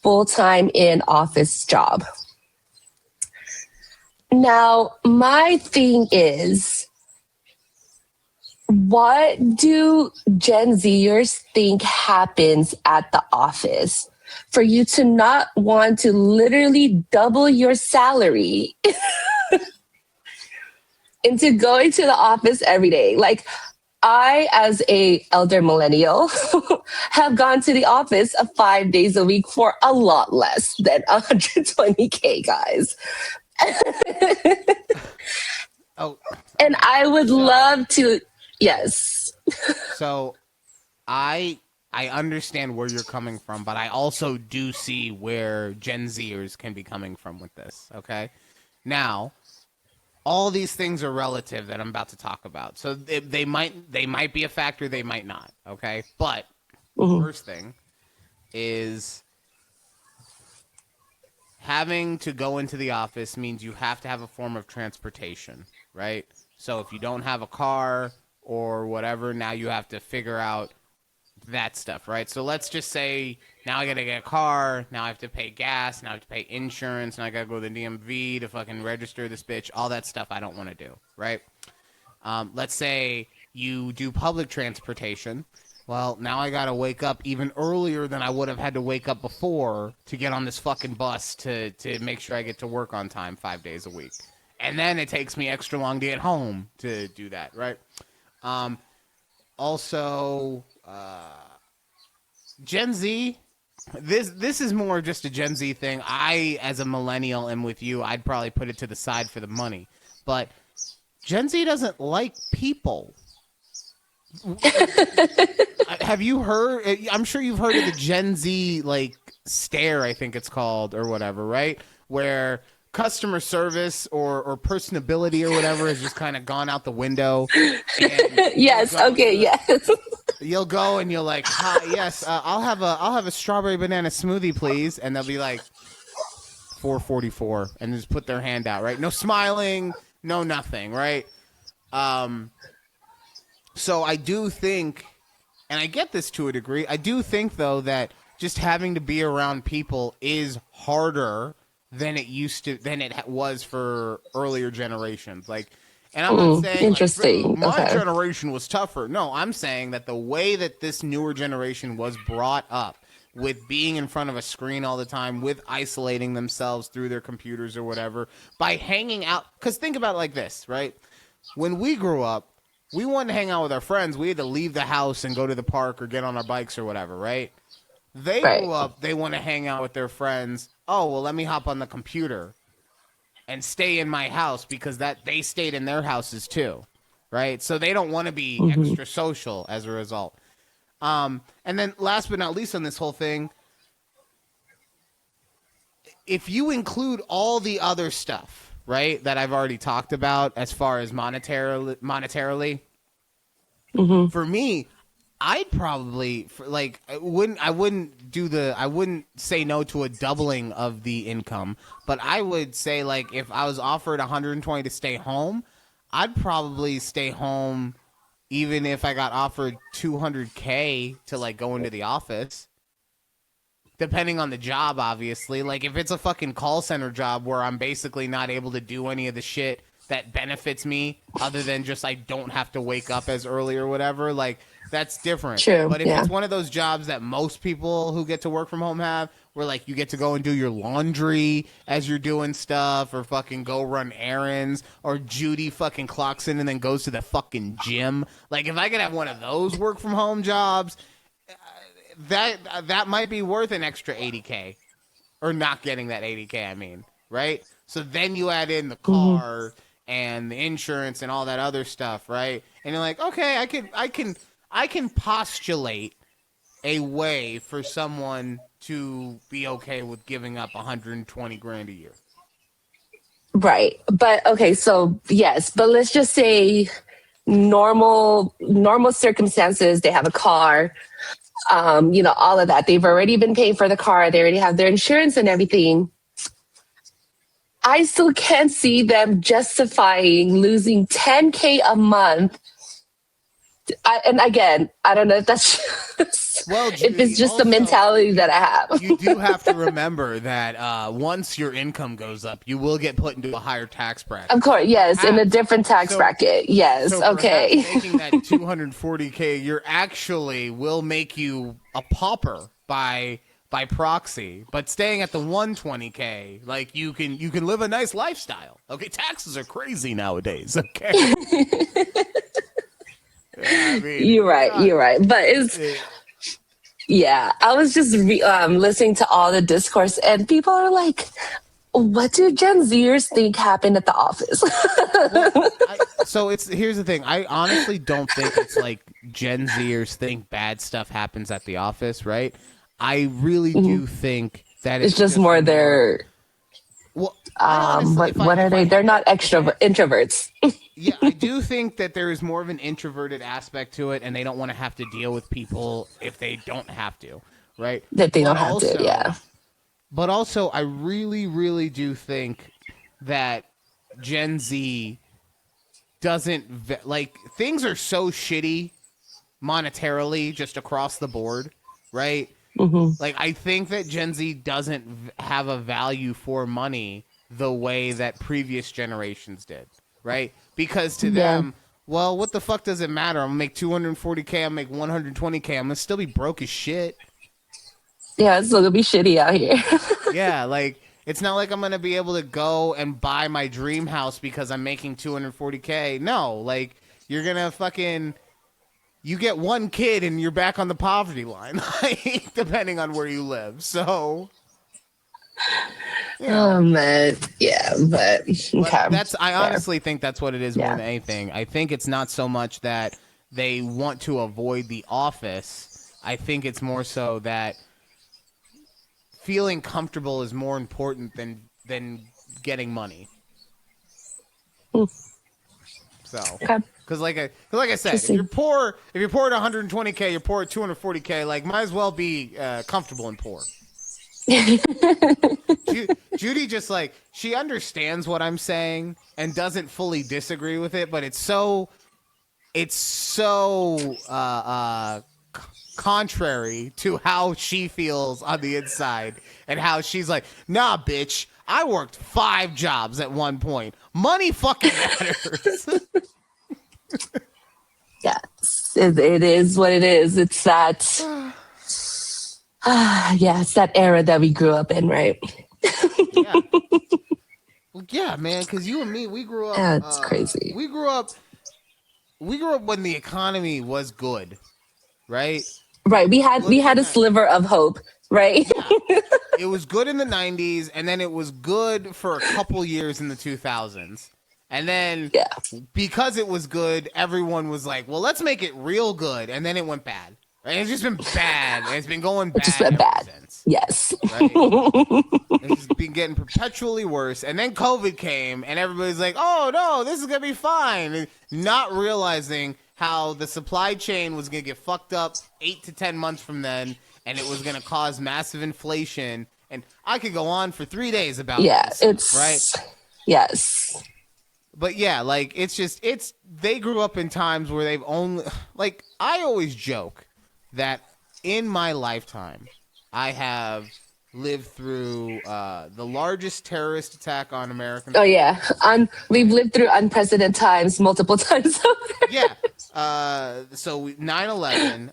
full-time in office job. Now, my thing is, What do Gen Zers think happens at the office for you to not want to literally double your salary into going to the office every day? Like, I, as a elder millennial, have gone to the office 5 days a week for a lot less than 120K, guys. Oh, And I would love to, yes. so I understand where you're coming from, but I also do see where Gen Zers can be coming from with this. Okay, now all these things are relative that I'm about to talk about. So they might be a factor, they might not. Okay, but first thing is having to go into the office means you have to have a form of transportation, right? So if you don't have a car or whatever, now you have to figure out that stuff, right? So let's just say now I gotta get a car, now I have to pay gas, now I have to pay insurance, now I gotta go to the DMV to fucking register this bitch, all that stuff I don't want to do, right? Let's say you do public transportation. Well, now I gotta wake up even earlier than I would have had to wake up before to get on this fucking bus to make sure I get to work on time 5 days a week. And then it takes me extra long to get home to do that, right? Also, Gen Z, this is more just a Gen Z thing. I, as a millennial, am with you. I'd probably put it to the side for the money. But Gen Z doesn't like people. Have you heard? I'm sure you've heard of the Gen Z, like, stare, I think it's called, or whatever, right? Where customer service or personability or whatever has just kind of gone out the window. Yes. Okay. Yes. You'll go and you'll like, hi, yes, I'll have a strawberry banana smoothie, please, and they'll be like, $4.44, and just put their hand out, right? No smiling, no nothing, right? So I do think, and I get this to a degree, I do think though that just having to be around people is harder than it was for earlier generations. Like, and I'm not saying interesting. Like, my generation was tougher. No, I'm saying that the way that this newer generation was brought up with being in front of a screen all the time, with isolating themselves through their computers or whatever, by hanging out. Because think about it like this, right? When we grew up, we wanted to hang out with our friends. We had to leave the house and go to the park or get on our bikes or whatever, right? They grew up, they want to hang out with their friends. Oh, well, let me hop on the computer and stay in my house because that they stayed in their houses too, right? So they don't want to be extra social as a result. And then last but not least on this whole thing, if you include all the other stuff, right, that I've already talked about as far as monetarily, for me, I'd probably I wouldn't say no to a doubling of the income, but I would say, like, if I was offered 120 to stay home, I'd probably stay home even if I got offered 200K to, like, go into the office. Depending on the job, obviously. Like, if it's a fucking call center job where I'm basically not able to do any of the shit that benefits me other than just I don't have to wake up as early or whatever, like, that's different. True, but if it's one of those jobs that most people who get to work from home have, where, like, you get to go and do your laundry as you're doing stuff, or fucking go run errands, or Judy fucking clocks in and then goes to the fucking gym. Like, if I could have one of those work from home jobs, that might be worth an extra 80K, or not getting that 80K, I mean, right? So then you add in the car and the insurance and all that other stuff, right? And you're like, okay, I can postulate a way for someone to be okay with giving up 120 grand a year. Right. But okay, so yes, but let's just say normal circumstances, they have a car, all of that. They've already been paying for the car. They already have their insurance and everything. I still can't see them justifying losing 10K a month. And again, I don't know if that's Well, if Judy, it's just the also, mentality that I have. you do have to remember that once your income goes up, you will get put into a higher tax bracket. Of course, yes, in a Perhaps- different tax bracket. Yes, so okay. perhaps making that 240K, you're actually will make you a pauper by proxy, but staying at the 120K, like you can live a nice lifestyle. Okay, taxes are crazy nowadays. Okay, yeah, I mean, You're right. But yeah, I was just listening to all the discourse, and people are like, what do Gen Zers think happened at the office? So here's the thing. I honestly don't think it's like Gen Zers think bad stuff happens at the office, right? I really do think that It's just more their, well, honestly, what are they? They're not introverts. Yeah, I do think that there is more of an introverted aspect to it, and they don't want to have to deal with people if they don't have to, right? That they don't But have also, to, yeah. But also, I really, really do think that Gen Z doesn't, like, things are so shitty monetarily just across the board, right? Like, I think that Gen Z doesn't have a value for money the way that previous generations did, right? Because to them, well, what the fuck does it matter? I'm gonna make 240K, I'm gonna make 120K, I'm gonna still be broke as shit. Yeah, it's still gonna be shitty out here. Yeah, like, it's not like I'm gonna be able to go and buy my dream house because I'm making 240K. No, like, you're gonna fucking... You get one kid and you're back on the poverty line, like, depending on where you live. So, Oh man, yeah, but okay. I honestly think that's what it is more Yeah. than anything. I think it's not so much that they want to avoid the office. I think it's more so that feeling comfortable is more important than getting money. So. Okay. Because like I said, if you're poor at 120K, you're poor at 240K. Like, might as well be comfortable and poor. Judy just like she understands what I'm saying and doesn't fully disagree with it, but it's so contrary to how she feels on the inside and how she's like, nah, bitch, I worked 5 jobs at one point. Money fucking matters. Yes, it is what it is. It's that, it's that era that we grew up in, right? Yeah. Well, yeah, man, because you and me, we grew up. That's crazy. We grew up when the economy was good, right? Right. We had a sliver of hope, right? Yeah. It was good in the 90s, and then it was good for a couple years in the 2000s. And then, because it was good, everyone was like, well, let's make it real good. And then it went bad. Right? It's just been bad. And it's been going bad ever since. Yes. Right? It's just been getting perpetually worse. And then COVID came, and everybody's like, oh, no, this is going to be fine. And not realizing how the supply chain was going to get fucked up 8 to 10 months from then, and it was going to cause massive inflation. And I could go on for 3 days about this, right? Yes. But yeah, like, they grew up in times where they've only, like, I always joke that in my lifetime, I have lived through the largest terrorist attack on American. Oh yeah, we've lived through unprecedented times multiple times. Yeah. So 9/11,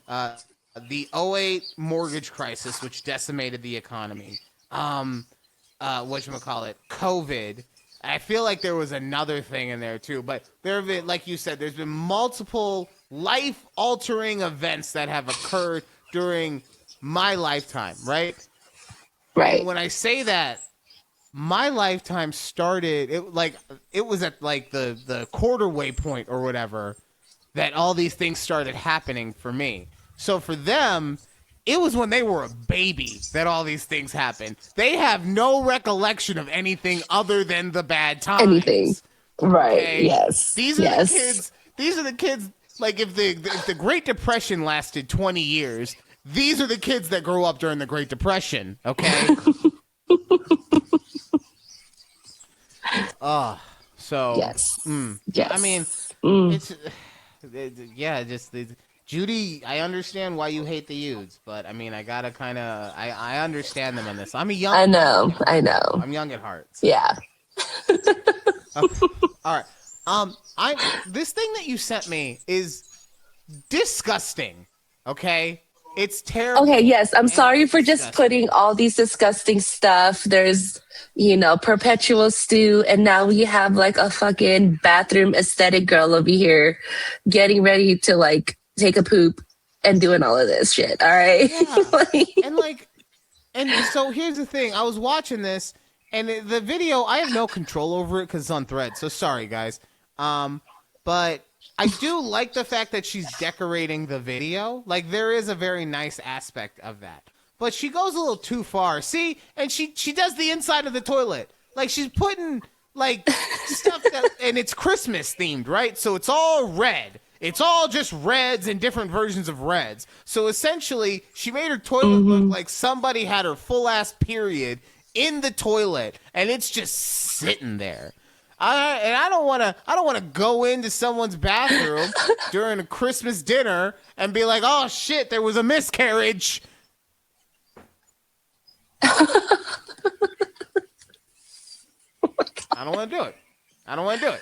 the '08 mortgage crisis, which decimated the economy. Whatchamacallit, COVID. I feel like there was another thing in there too, but there have been, like you said, there's been multiple life-altering events that have occurred during my lifetime, right? Right. And when I say that, my lifetime started, it was at like the quarter-way point or whatever that all these things started happening for me. So for them, it was when they were a baby that all these things happened. They have no recollection of anything other than the bad times. Anything. Right. Okay? Yes. These are the kids. These are the kids. Like, if the Great Depression lasted 20 years, these are the kids that grew up during the Great Depression. Okay. So yes. yes. I mean, it's Judy, I understand why you hate the youths, but I mean, I gotta kind of, I understand them in this. I'm a young. I know. I'm young at heart. So. Yeah. Okay. All right. This thing that you sent me is disgusting. Okay. It's terrible. Okay, yes. I'm sorry for just putting all these disgusting stuff. There's, perpetual stew, and now we have like a fucking bathroom aesthetic girl over here getting ready to like take a poop and doing all of this shit. All right. Yeah. and so here's the thing. I was watching this, and the video, I have no control over it because it's on Thread. So sorry, guys. But I do like the fact that she's decorating the video. Like, there is a very nice aspect of that. But she goes a little too far. See? And she does the inside of the toilet. Like, she's putting, like, stuff that... And it's Christmas themed, right? So it's all red. It's all just reds and different versions of reds. So essentially, she made her toilet look like somebody had her full-ass period in the toilet. And it's just sitting there. I don't want to go into someone's bathroom during a Christmas dinner and be like, oh shit, there was a miscarriage. I don't want to do it.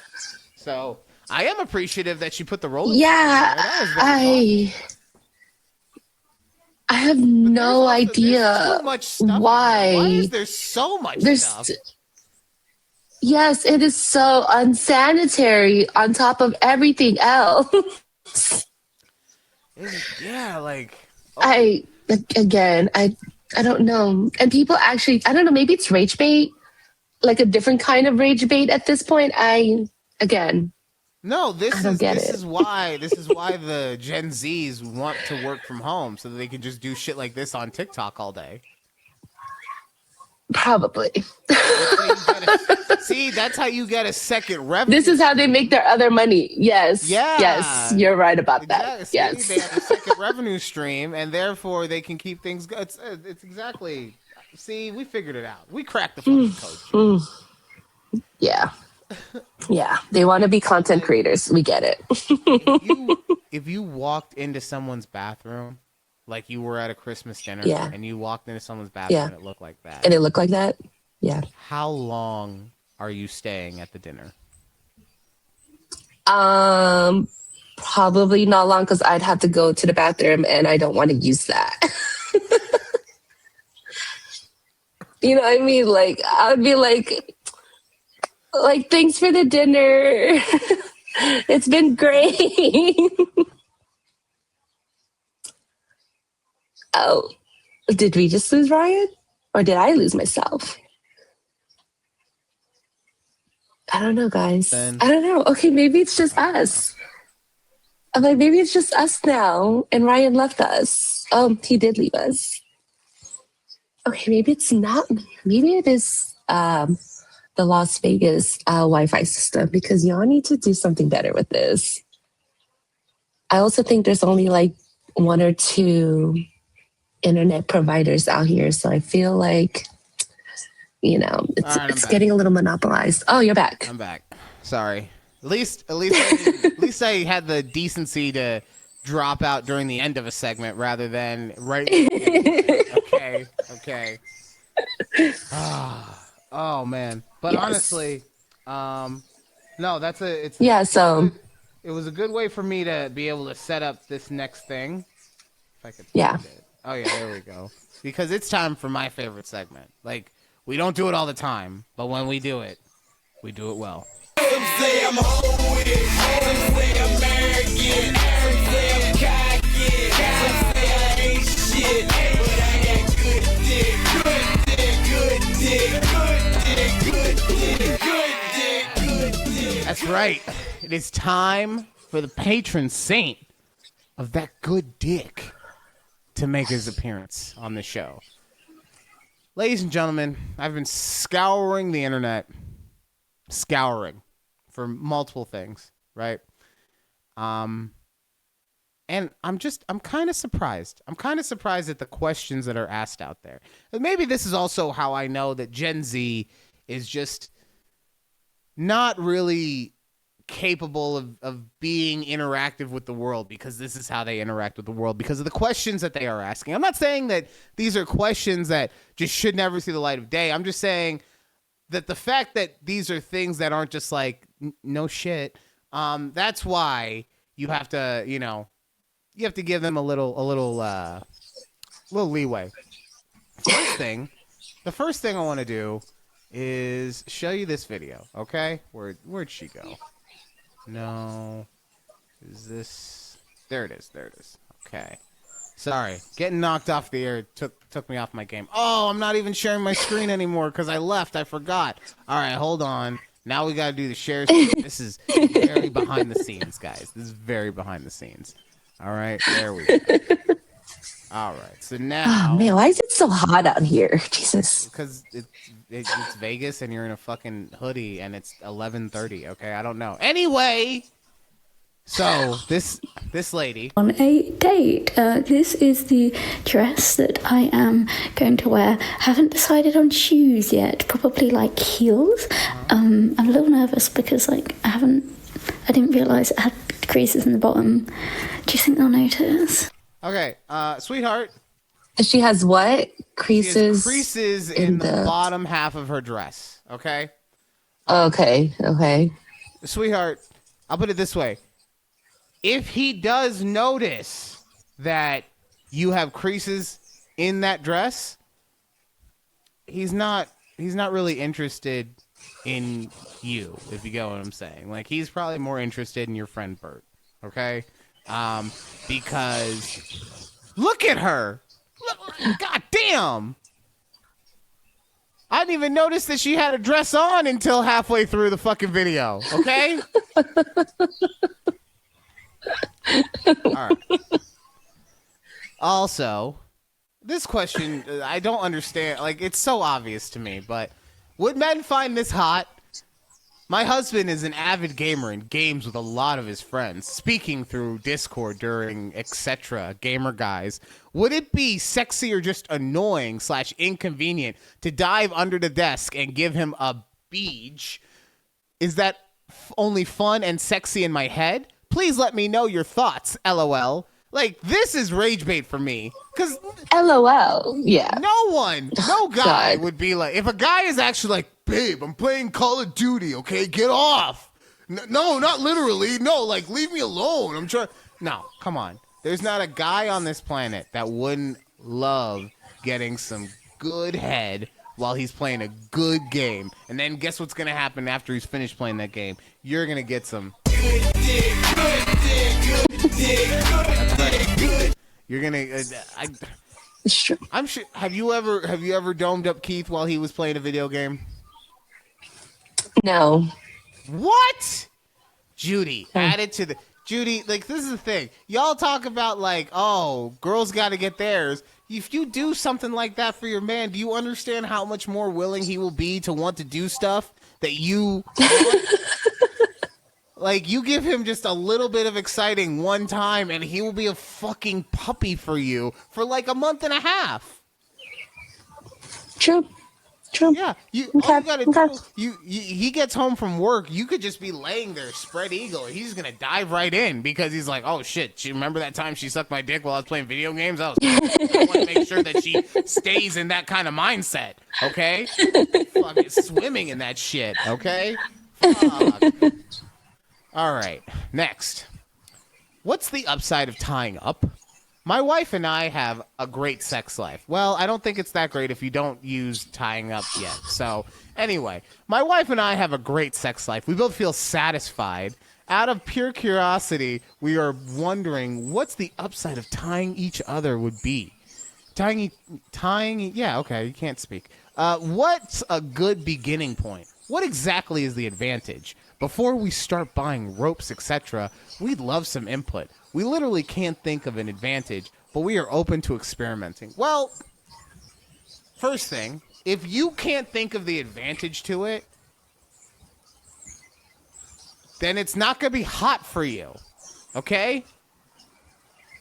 So I am appreciative that she put the roller. Yeah, I have no idea too much stuff. why. Why is there so much stuff? Yes, it is so unsanitary on top of everything else. Yeah, like... I don't know. And people actually, I don't know, maybe it's rage bait, like a different kind of rage bait at this point. No, this is why the Gen Zs want to work from home so that they can just do shit like this on TikTok all day. Probably. See, that's how you get a second revenue. This is how they make their other money. Yes. Yeah. Yes, you're right about that. See, yes. They have a second revenue stream, and therefore they can keep things good. It's exactly. See, we figured it out. We cracked the fucking code. Yeah. Yeah. They want to be content creators. We get it. if you walked into someone's bathroom, like you were at a Christmas dinner, and you walked into someone's bathroom and it looked like that. And it looked like that? Yeah. How long are you staying at the dinner? Probably not long, because I'd have to go to the bathroom and I don't want to use that. You know what I mean? Like, I would be like, thanks for the dinner. It's been great. Oh, did we just lose Ryan? Or did I lose myself? I don't know, guys. I don't know. Okay, maybe it's just us. I'm like, maybe it's just us now. And Ryan left us. Oh, he did leave us. Okay, maybe it's not. Maybe it is the Las Vegas Wi-Fi system, because y'all need to do something better with this. I also think there's only like one or two internet providers out here, so I feel like it's getting a little monopolized. Oh, you're back. I'm back. Sorry. At least I had the decency to drop out during the end of a segment rather than right. Okay. Oh man. But honestly, no, So it was a good way for me to be able to set up this next thing. If I could find it. Oh yeah, there we go. Because it's time for my favorite segment. Like, we don't do it all the time, but when we do it well. Some say I'm holy, some say I'm arrogant, some say I'm cocky, some say I ain't shit, but I got good dick. That's right. It is time for the patron saint of that good dick to make his appearance on the show. Ladies and gentlemen, I've been scouring the internet, for multiple things, right? And I'm kind of surprised. I'm kind of surprised at the questions that are asked out there. And maybe this is also how I know that Gen Z is just not really capable of being interactive with the world, because this is how they interact with the world, because of the questions that they are asking. I'm not saying that these are questions that just should never see the light of day. I'm just saying that the fact that these are things that aren't just like, no shit, that's why you have to, you have to give them a little leeway. The first thing I want to do is show you this video, okay? Where'd she go? No. Is this... There it is. Okay. Sorry. Getting knocked off the air took me off my game. Oh, I'm not even sharing my screen anymore because I left. I forgot. All right, hold on. Now we got to do the shares. This is very behind the scenes, guys. This is very behind the scenes. All right, there we go. All right, so now... Oh, man, why is it so hot out here? Jesus. Because it's Vegas and you're in a fucking hoodie and it's 11:30, okay? I don't know. Anyway, so this lady... On a date. This is the dress that I am going to wear. Haven't decided on shoes yet. Probably like heels. I'm a little nervous because I didn't realize it had creases in the bottom. Do you think they'll notice? Okay, sweetheart. She has what? Creases? She has creases in the bottom half of her dress, okay? Okay. Sweetheart, I'll put it this way. If he does notice that you have creases in that dress, he's not really interested in you, if you get what I'm saying. Like, he's probably more interested in your friend Bert, okay? Because look at her. God damn. I didn't even notice that she had a dress on until halfway through the fucking video, okay? All right. Also, this question, I don't understand. Like, it's so obvious to me, but would men find this hot? My husband is an avid gamer and games with a lot of his friends, speaking through Discord during etc. Gamer guys. Would it be sexy or just annoying / inconvenient to dive under the desk and give him a beach? Is that only fun and sexy in my head? Please let me know your thoughts, LOL. Like, this is rage bait for me. Because LOL, yeah. No guy would be like, if a guy is actually like, babe, I'm playing Call of Duty, okay? Get off. No, not literally. No, like, leave me alone. I'm trying. No, come on. There's not a guy on this planet that wouldn't love getting some good head while he's playing a good game. And then guess what's going to happen after he's finished playing that game? You're going to get some... You're gonna. I'm sure. Have you ever domed up Keith while he was playing a video game? No. What? Judy, add it to the Judy. Like, this is the thing. Y'all talk about like, oh, girls got to get theirs. If you do something like that for your man, do you understand how much more willing he will be to want to do stuff that you? Like, you give him just a little bit of exciting one time, and he will be a fucking puppy for you for like a month and a half. True. Yeah, all you gotta do, he gets home from work, you could just be laying there, spread eagle, and he's gonna dive right in because he's like, oh shit, you remember that time she sucked my dick while I was playing video games? I want to make sure that she stays in that kind of mindset, okay? Fucking swimming in that shit, okay? Fuck. All right, next. What's the upside of tying up? My wife and I have a great sex life. Well, I don't think it's that great if you don't use tying up yet. So, anyway, my wife and I have a great sex life. We both feel satisfied. Out of pure curiosity, we are wondering what's the upside of tying each other would be. Tying, yeah, okay, you can't speak. What's a good beginning point? What exactly is the advantage? Before we start buying ropes, etc., we'd love some input. We literally can't think of an advantage, but we are open to experimenting. Well, first thing, if you can't think of the advantage to it, then it's not going to be hot for you, okay?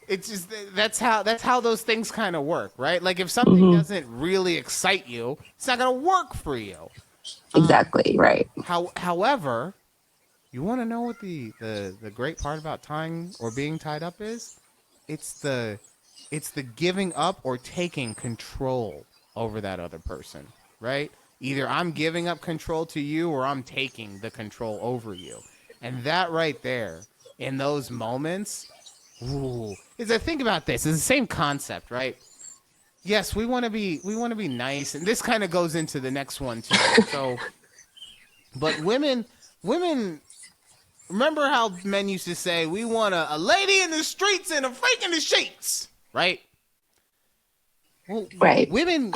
It's just that's how those things kind of work, right? Like, if something doesn't really excite you, it's not going to work for you. Exactly, right. However, You want to know what the great part about tying or being tied up is? It's the giving up or taking control over that other person, right? Either I'm giving up control to you or I'm taking the control over you. And that right there, in those moments, is I think about this. It's the same concept, right? Yes, we want to be nice, and this kind of goes into the next one too. So, but women, remember how men used to say, "We want a lady in the streets and a freak in the sheets," right? Well, Right. Women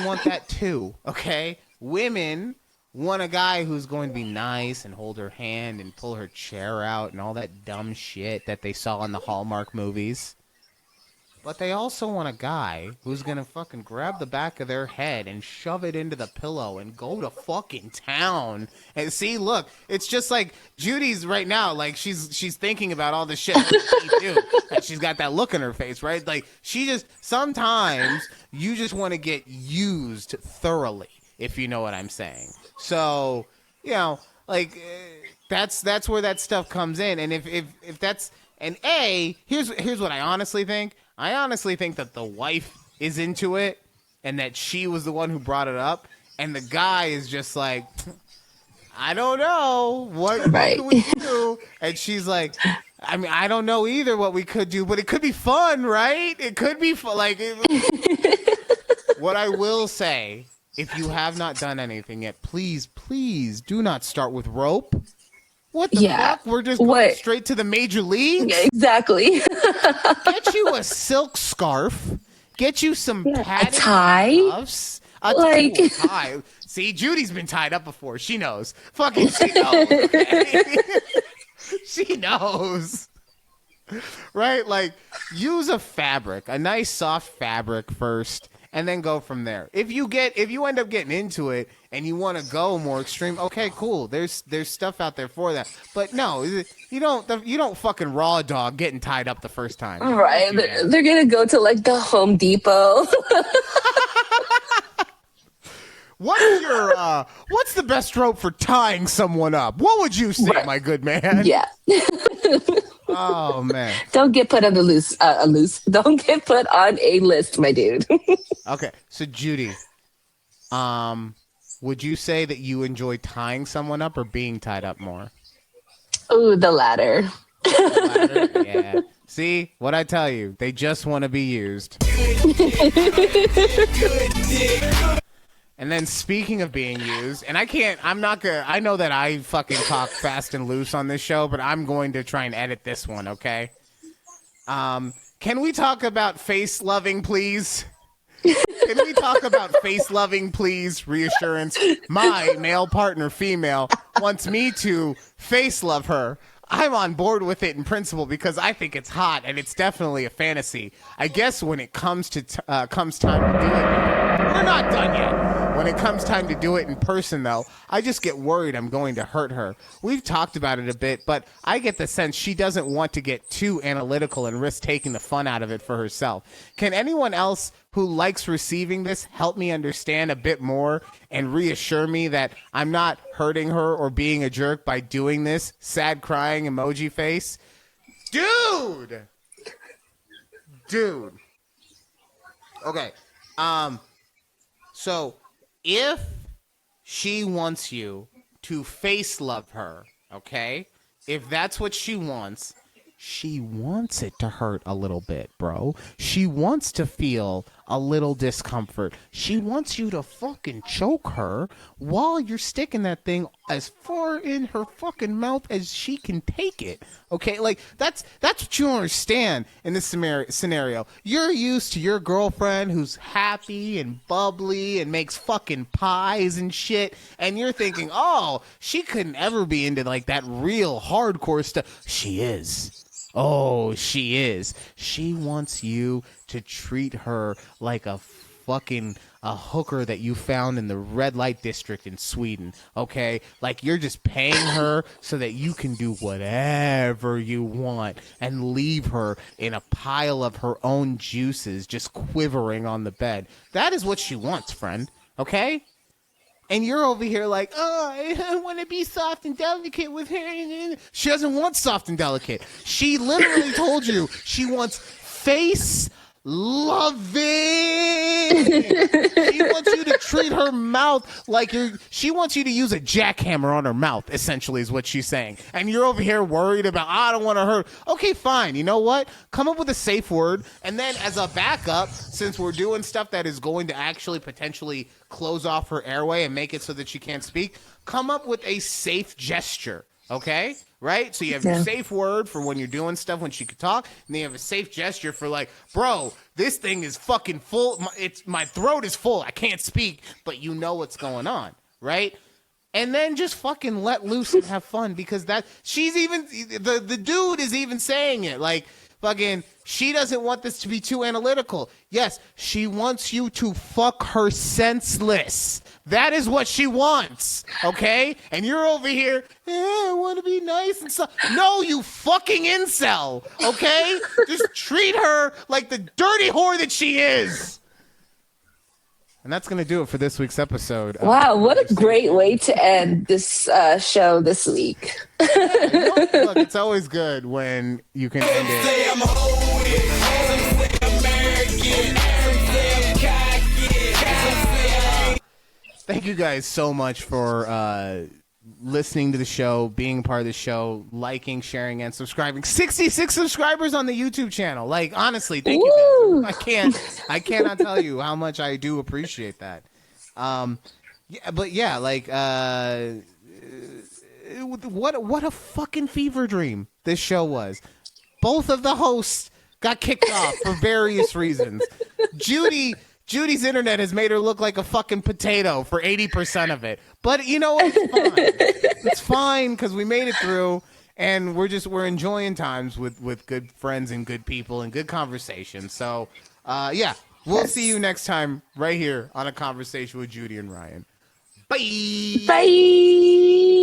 want that too. Okay, women want a guy who's going to be nice and hold her hand and pull her chair out and all that dumb shit that they saw in the Hallmark movies. But they also want a guy who's going to fucking grab the back of their head and shove it into the pillow and go to fucking town. And see, look, it's just like Judy's right now, like she's thinking about all the shit that we do. And she's got that look in her face, right? Like sometimes you just want to get used thoroughly, if you know what I'm saying. So, you know, like that's where that stuff comes in. And if that's, and here's what I honestly think. I honestly think that the wife is into it and that she was the one who brought it up. And the guy is just like, I don't know. What can we do? And she's like, I mean, I don't know either what we could do, but it could be fun, right? It could be fun. Like, what I will say, if you have not done anything yet, please do not start with rope. What the fuck? We're just going straight to the major leagues? Exactly. Get you a silk scarf. Get you some padded tie. cuffs. A tie. See, Judy's been tied up before. She knows. Fucking she knows. Okay? She knows. Right? Like, use a fabric, a nice soft fabric first, and then go from there. If you end up getting into it and you want to go more extreme, okay, cool. There's stuff out there for that. But no, you don't fucking raw dog getting tied up the first time. Right. They're gonna go to like the Home Depot. What's the best rope for tying someone up? What would you say, my good man? Yeah. Oh man. Don't get put on the Don't get put on a list, my dude. Okay, so Judy, would you say that you enjoy tying someone up or being tied up more? Ooh, the latter. The latter? Yeah. See what I tell you? They just want to be used. And then speaking of being used, and I know that I fucking talk fast and loose on this show, but I'm going to try and edit this one, okay? Can we talk about face loving, please? Can we talk about face loving, please? Reassurance. My male partner, female, wants me to face love her. I'm on board with it in principle because I think it's hot and it's definitely a fantasy. I guess when it comes time to do it, we're not done yet. When it comes time to do it in person, though, I just get worried I'm going to hurt her. We've talked about it a bit, but I get the sense she doesn't want to get too analytical and risk taking the fun out of it for herself. Can anyone else who likes receiving this help me understand a bit more and reassure me that I'm not hurting her or being a jerk by doing this? Sad crying emoji face. Dude. Okay. So if she wants you to face love her, okay? If that's what she wants it to hurt a little bit, bro. She wants to feel a little discomfort. She wants you to fucking choke her while you're sticking that thing as far in her fucking mouth as she can take it. Okay, like that's what you understand in this scenario. You're used to your girlfriend who's happy and bubbly and makes fucking pies and shit, and you're thinking, oh, she couldn't ever be into like that real hardcore stuff. She is. Oh, she is. She wants you to treat her like a hooker that you found in the red light district in Sweden, okay? Like you're just paying her so that you can do whatever you want and leave her in a pile of her own juices just quivering on the bed. That is what she wants, friend, okay? And you're over here like, oh, I want to be soft and delicate with her. She doesn't want soft and delicate. She literally told you she wants face loving. She wants you to treat her mouth like she wants you to use a jackhammer on her mouth, essentially, is what she's saying. And you're over here worried about, I don't want to hurt. Okay, fine. You know what? Come up with a safe word. And then as a backup, since we're doing stuff that is going to actually potentially close off her airway and make it so that she can't speak, come up with a safe gesture. Okay? Right? So you have your safe word for when you're doing stuff when she could talk, and then you have a safe gesture for like, bro, this thing is fucking full. My throat is full. I can't speak, but you know what's going on, right? And then just fucking let loose and have fun, because she's even the dude is even saying it like fucking. She doesn't want this to be too analytical. Yes, she wants you to fuck her senseless. That is what she wants, okay? And you're over here, I want to be nice and stuff. No, you fucking incel, okay? Just treat her like the dirty whore that she is. And that's going to do it for this week's episode. Wow, what a great way to end this show this week. Look, it's always good when you can end it. Thank you guys so much for listening to the show, being part of the show, liking, sharing, and subscribing. 66 subscribers on the YouTube channel. Like, honestly, thank you guys. I cannot tell you how much I do appreciate that. What a fucking fever dream this show was. Both of the hosts got kicked off for various reasons. Judy's internet has made her look like a fucking potato for 80% of it. But you know what? It's fine. It's fine because we made it through, and we're enjoying times with good friends and good people and good conversation. So, we'll see you next time right here on A Conversation with Judy and Ryan. Bye. Bye.